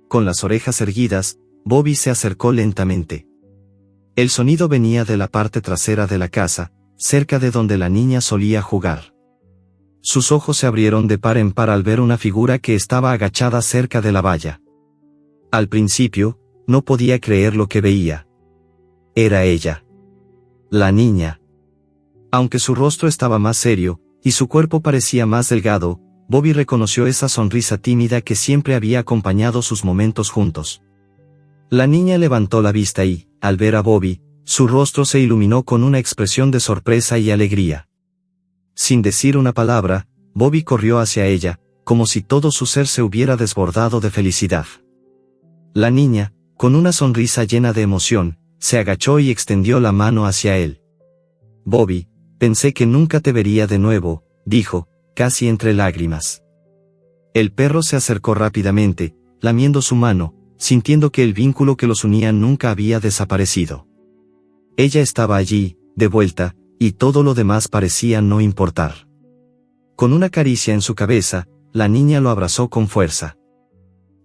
Speaker 1: Con las orejas erguidas, Bobby se acercó lentamente. El sonido venía de la parte trasera de la casa, cerca de donde la niña solía jugar. Sus ojos se abrieron de par en par al ver una figura que estaba agachada cerca de la valla. Al principio, no podía creer lo que veía. Era ella. La niña. Aunque su rostro estaba más serio, y su cuerpo parecía más delgado, Bobby reconoció esa sonrisa tímida que siempre había acompañado sus momentos juntos. La niña levantó la vista y, al ver a Bobby, su rostro se iluminó con una expresión de sorpresa y alegría. Sin decir una palabra, Bobby corrió hacia ella, como si todo su ser se hubiera desbordado de felicidad. La niña, con una sonrisa llena de emoción, se agachó y extendió la mano hacia él. «Bobby, pensé que nunca te vería de nuevo», dijo, casi entre lágrimas. El perro se acercó rápidamente, lamiendo su mano, sintiendo que el vínculo que los unía nunca había desaparecido. Ella estaba allí, de vuelta, y todo lo demás parecía no importar. Con una caricia en su cabeza, la niña lo abrazó con fuerza.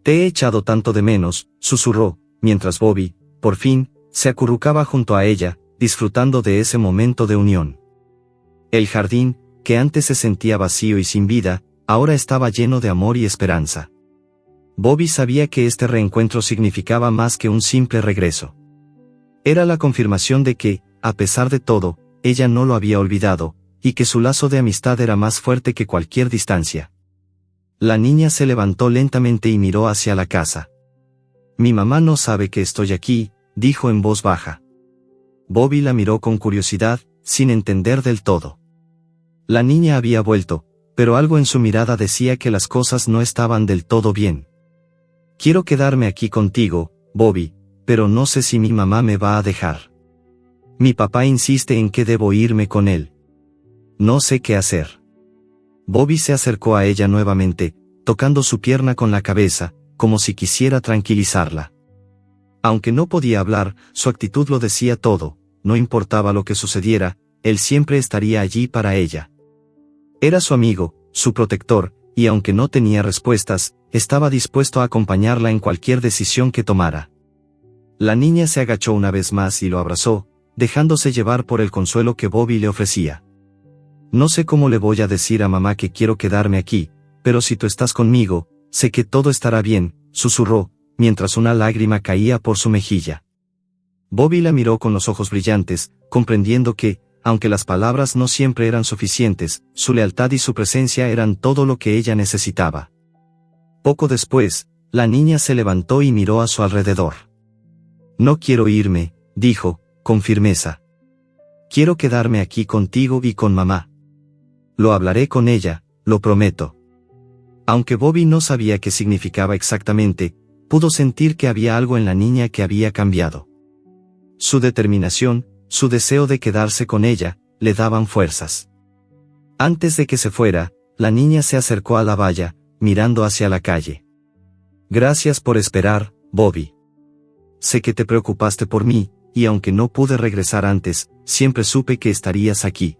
Speaker 1: «Te he echado tanto de menos», susurró, mientras Bobby, por fin, se acurrucaba junto a ella, disfrutando de ese momento de unión. El jardín, que antes se sentía vacío y sin vida, ahora estaba lleno de amor y esperanza. Bobby sabía que este reencuentro significaba más que un simple regreso. Era la confirmación de que, a pesar de todo, ella no lo había olvidado, y que su lazo de amistad era más fuerte que cualquier distancia. La niña se levantó lentamente y miró hacia la casa. «Mi mamá no sabe que estoy aquí», dijo en voz baja. Bobby la miró con curiosidad, sin entender del todo. La niña había vuelto, pero algo en su mirada decía que las cosas no estaban del todo bien. «Quiero quedarme aquí contigo, Bobby, pero no sé si mi mamá me va a dejar. Mi papá insiste en que debo irme con él. No sé qué hacer». Bobby se acercó a ella nuevamente, tocando su pierna con la cabeza, como si quisiera tranquilizarla. Aunque no podía hablar, su actitud lo decía todo, no importaba lo que sucediera, él siempre estaría allí para ella. Era su amigo, su protector, y aunque no tenía respuestas, estaba dispuesto a acompañarla en cualquier decisión que tomara. La niña se agachó una vez más y lo abrazó, dejándose llevar por el consuelo que Bobby le ofrecía. «No sé cómo le voy a decir a mamá que quiero quedarme aquí, pero si tú estás conmigo, sé que todo estará bien», susurró, mientras una lágrima caía por su mejilla. Bobby la miró con los ojos brillantes, comprendiendo que, aunque las palabras no siempre eran suficientes, su lealtad y su presencia eran todo lo que ella necesitaba. Poco después, la niña se levantó y miró a su alrededor. «No quiero irme», dijo, con firmeza. «Quiero quedarme aquí contigo y con mamá. Lo hablaré con ella, lo prometo». Aunque Bobby no sabía qué significaba exactamente, pudo sentir que había algo en la niña que había cambiado. Su determinación, su deseo de quedarse con ella, le daban fuerzas. Antes de que se fuera, la niña se acercó a la valla, mirando hacia la calle. «Gracias por esperar, Bobby. Sé que te preocupaste por mí, y aunque no pude regresar antes, siempre supe que estarías aquí.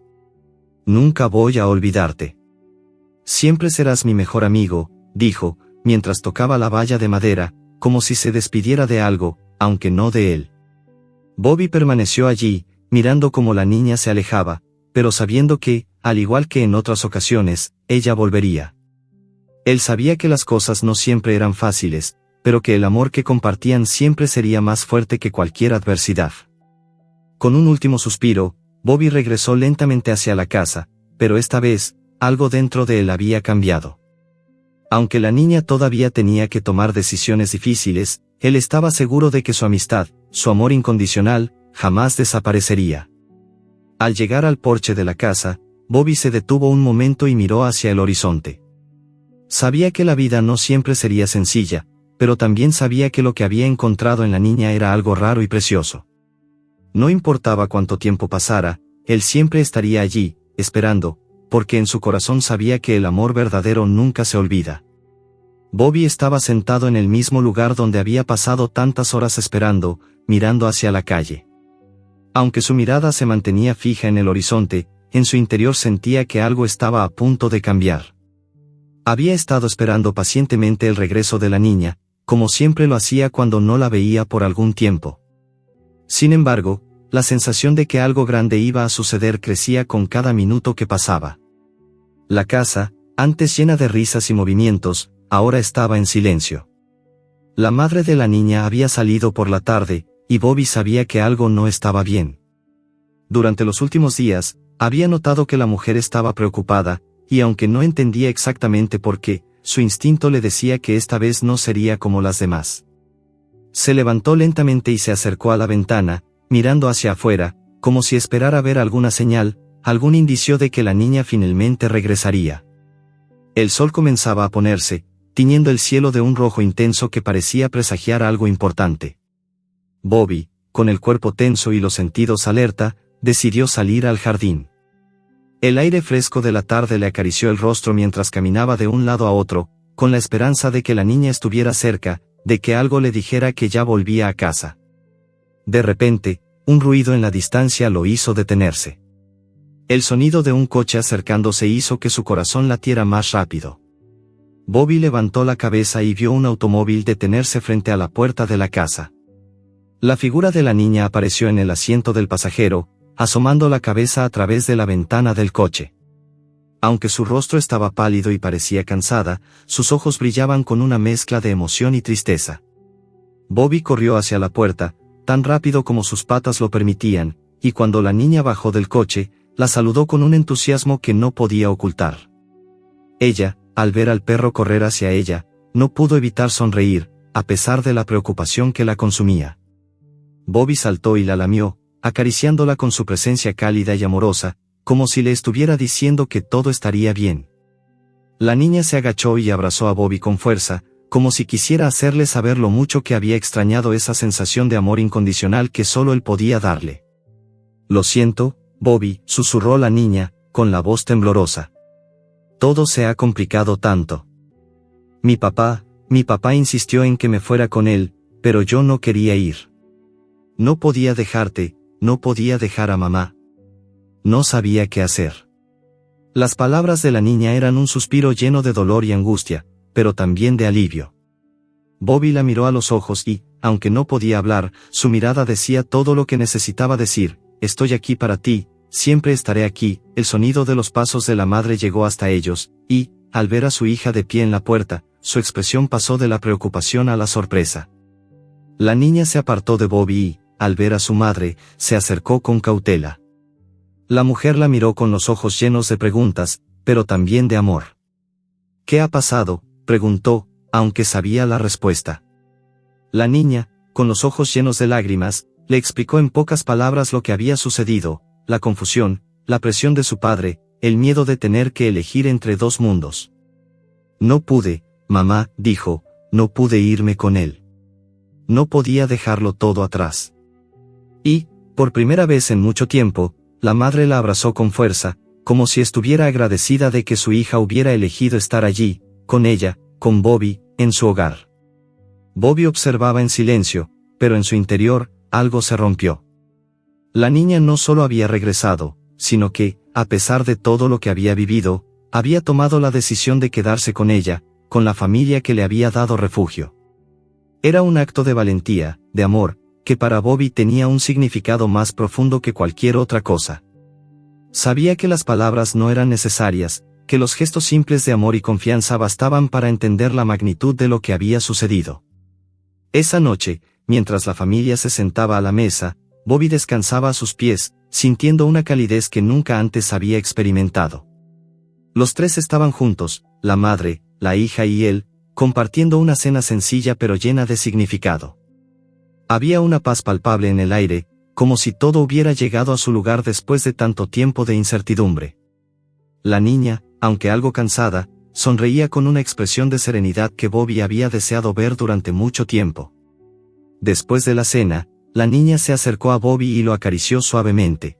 Speaker 1: Nunca voy a olvidarte. Siempre serás mi mejor amigo, dijo, mientras tocaba la valla de madera, como si se despidiera de algo, aunque no de él. Bobby permaneció allí, mirando cómo la niña se alejaba, pero sabiendo que, al igual que en otras ocasiones, ella volvería. Él sabía que las cosas no siempre eran fáciles, pero que el amor que compartían siempre sería más fuerte que cualquier adversidad. Con un último suspiro, Bobby regresó lentamente hacia la casa, pero esta vez, algo dentro de él había cambiado. Aunque la niña todavía tenía que tomar decisiones difíciles, él estaba seguro de que su amistad, su amor incondicional, jamás desaparecería. Al llegar al porche de la casa, Bobby se detuvo un momento y miró hacia el horizonte. Sabía que la vida no siempre sería sencilla, pero también sabía que lo que había encontrado en la niña era algo raro y precioso. No importaba cuánto tiempo pasara, él siempre estaría allí, esperando, porque en su corazón sabía que el amor verdadero nunca se olvida. Bobby estaba sentado en el mismo lugar donde había pasado tantas horas esperando, mirando hacia la calle. Aunque su mirada se mantenía fija en el horizonte, en su interior sentía que algo estaba a punto de cambiar. Había estado esperando pacientemente el regreso de la niña, como siempre lo hacía cuando no la veía por algún tiempo. Sin embargo, la sensación de que algo grande iba a suceder crecía con cada minuto que pasaba. La casa, antes llena de risas y movimientos, ahora estaba en silencio. La madre de la niña había salido por la tarde, y Bobby sabía que algo no estaba bien. Durante los últimos días, había notado que la mujer estaba preocupada, y aunque no entendía exactamente por qué, su instinto le decía que esta vez no sería como las demás. Se levantó lentamente y se acercó a la ventana, mirando hacia afuera, como si esperara ver alguna señal, algún indicio de que la niña finalmente regresaría. El sol comenzaba a ponerse, tiñendo el cielo de un rojo intenso que parecía presagiar algo importante. Bobby, con el cuerpo tenso y los sentidos alerta, decidió salir al jardín. El aire fresco de la tarde le acarició el rostro mientras caminaba de un lado a otro, con la esperanza de que la niña estuviera cerca, de que algo le dijera que ya volvía a casa. De repente, un ruido en la distancia lo hizo detenerse. El sonido de un coche acercándose hizo que su corazón latiera más rápido. Bobby levantó la cabeza y vio un automóvil detenerse frente a la puerta de la casa. La figura de la niña apareció en el asiento del pasajero, asomando la cabeza a través de la ventana del coche. Aunque su rostro estaba pálido y parecía cansada, sus ojos brillaban con una mezcla de emoción y tristeza. Bobby corrió hacia la puerta, tan rápido como sus patas lo permitían, y cuando la niña bajó del coche, la saludó con un entusiasmo que no podía ocultar. Ella, al ver al perro correr hacia ella, no pudo evitar sonreír, a pesar de la preocupación que la consumía. Bobby saltó y la lamió, acariciándola con su presencia cálida y amorosa, como si le estuviera diciendo que todo estaría bien. La niña se agachó y abrazó a Bobby con fuerza, como si quisiera hacerle saber lo mucho que había extrañado esa sensación de amor incondicional que solo él podía darle. «Lo siento, Bobby», susurró la niña, con la voz temblorosa. «Todo se ha complicado tanto. Mi papá insistió en que me fuera con él, pero yo no quería ir. No podía dejarte, no podía dejar a mamá. No sabía qué hacer». Las palabras de la niña eran un suspiro lleno de dolor y angustia, pero también de alivio. Bobby la miró a los ojos y, aunque no podía hablar, su mirada decía todo lo que necesitaba decir: «Estoy aquí para ti, siempre estaré aquí». El sonido de los pasos de la madre llegó hasta ellos, y, al ver a su hija de pie en la puerta, su expresión pasó de la preocupación a la sorpresa. La niña se apartó de Bobby y, al ver a su madre, se acercó con cautela. La mujer la miró con los ojos llenos de preguntas, pero también de amor. «¿Qué ha pasado?», preguntó, aunque sabía la respuesta. La niña, con los ojos llenos de lágrimas, le explicó en pocas palabras lo que había sucedido: la confusión, la presión de su padre, el miedo de tener que elegir entre dos mundos. «No pude, mamá», dijo, «no pude irme con él. No podía dejarlo todo atrás». Y, por primera vez en mucho tiempo, la madre la abrazó con fuerza, como si estuviera agradecida de que su hija hubiera elegido estar allí, con ella, con Bobby, en su hogar. Bobby observaba en silencio, pero en su interior, algo se rompió. La niña no solo había regresado, sino que, a pesar de todo lo que había vivido, había tomado la decisión de quedarse con ella, con la familia que le había dado refugio. Era un acto de valentía, de amor, que para Bobby tenía un significado más profundo que cualquier otra cosa. Sabía que las palabras no eran necesarias, que los gestos simples de amor y confianza bastaban para entender la magnitud de lo que había sucedido. Esa noche, mientras la familia se sentaba a la mesa, Bobby descansaba a sus pies, sintiendo una calidez que nunca antes había experimentado. Los tres estaban juntos, la madre, la hija y él, compartiendo una cena sencilla pero llena de significado. Había una paz palpable en el aire, como si todo hubiera llegado a su lugar después de tanto tiempo de incertidumbre. La niña, aunque algo cansada, sonreía con una expresión de serenidad que Bobby había deseado ver durante mucho tiempo. Después de la cena, la niña se acercó a Bobby y lo acarició suavemente.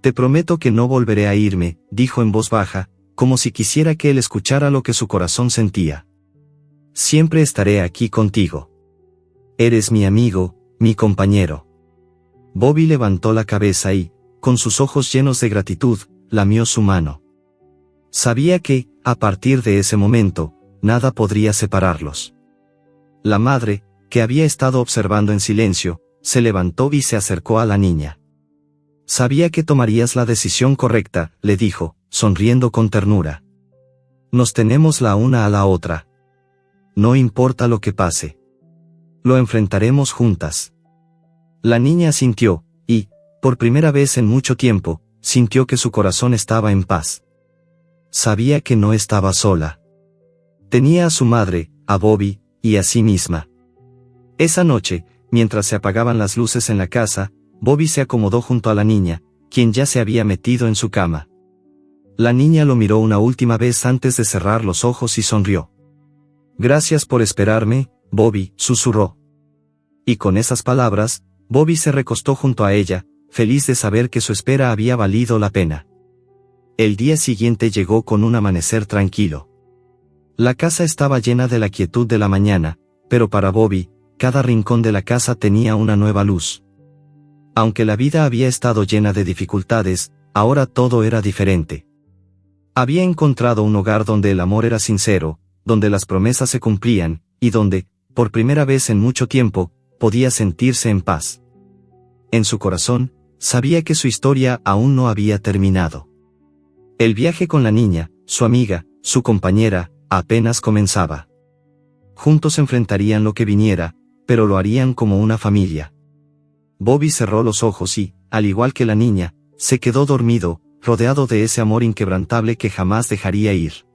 Speaker 1: «Te prometo que no volveré a irme», dijo en voz baja, como si quisiera que él escuchara lo que su corazón sentía. «Siempre estaré aquí contigo. Eres mi amigo, mi compañero». Bobby levantó la cabeza y, con sus ojos llenos de gratitud, lamió su mano. Sabía que, a partir de ese momento, nada podría separarlos. La madre, que había estado observando en silencio, se levantó y se acercó a la niña. «Sabía que tomarías la decisión correcta», le dijo, sonriendo con ternura. «Nos tenemos la una a la otra. No importa lo que pase. Lo enfrentaremos juntas». La niña asintió, y, por primera vez en mucho tiempo, sintió que su corazón estaba en paz. Sabía que no estaba sola. Tenía a su madre, a Bobby, y a sí misma. Esa noche, mientras se apagaban las luces en la casa, Bobby se acomodó junto a la niña, quien ya se había metido en su cama. La niña lo miró una última vez antes de cerrar los ojos y sonrió. «Gracias por esperarme, Bobby», susurró. Y con esas palabras, Bobby se recostó junto a ella, feliz de saber que su espera había valido la pena. El día siguiente llegó con un amanecer tranquilo. La casa estaba llena de la quietud de la mañana, pero para Bobby, cada rincón de la casa tenía una nueva luz. Aunque la vida había estado llena de dificultades, ahora todo era diferente. Había encontrado un hogar donde el amor era sincero, donde las promesas se cumplían, y donde, por primera vez en mucho tiempo, podía sentirse en paz. En su corazón, sabía que su historia aún no había terminado. El viaje con la niña, su amiga, su compañera, apenas comenzaba. Juntos enfrentarían lo que viniera, pero lo harían como una familia. Bobby cerró los ojos y, al igual que la niña, se quedó dormido, rodeado de ese amor inquebrantable que jamás dejaría ir.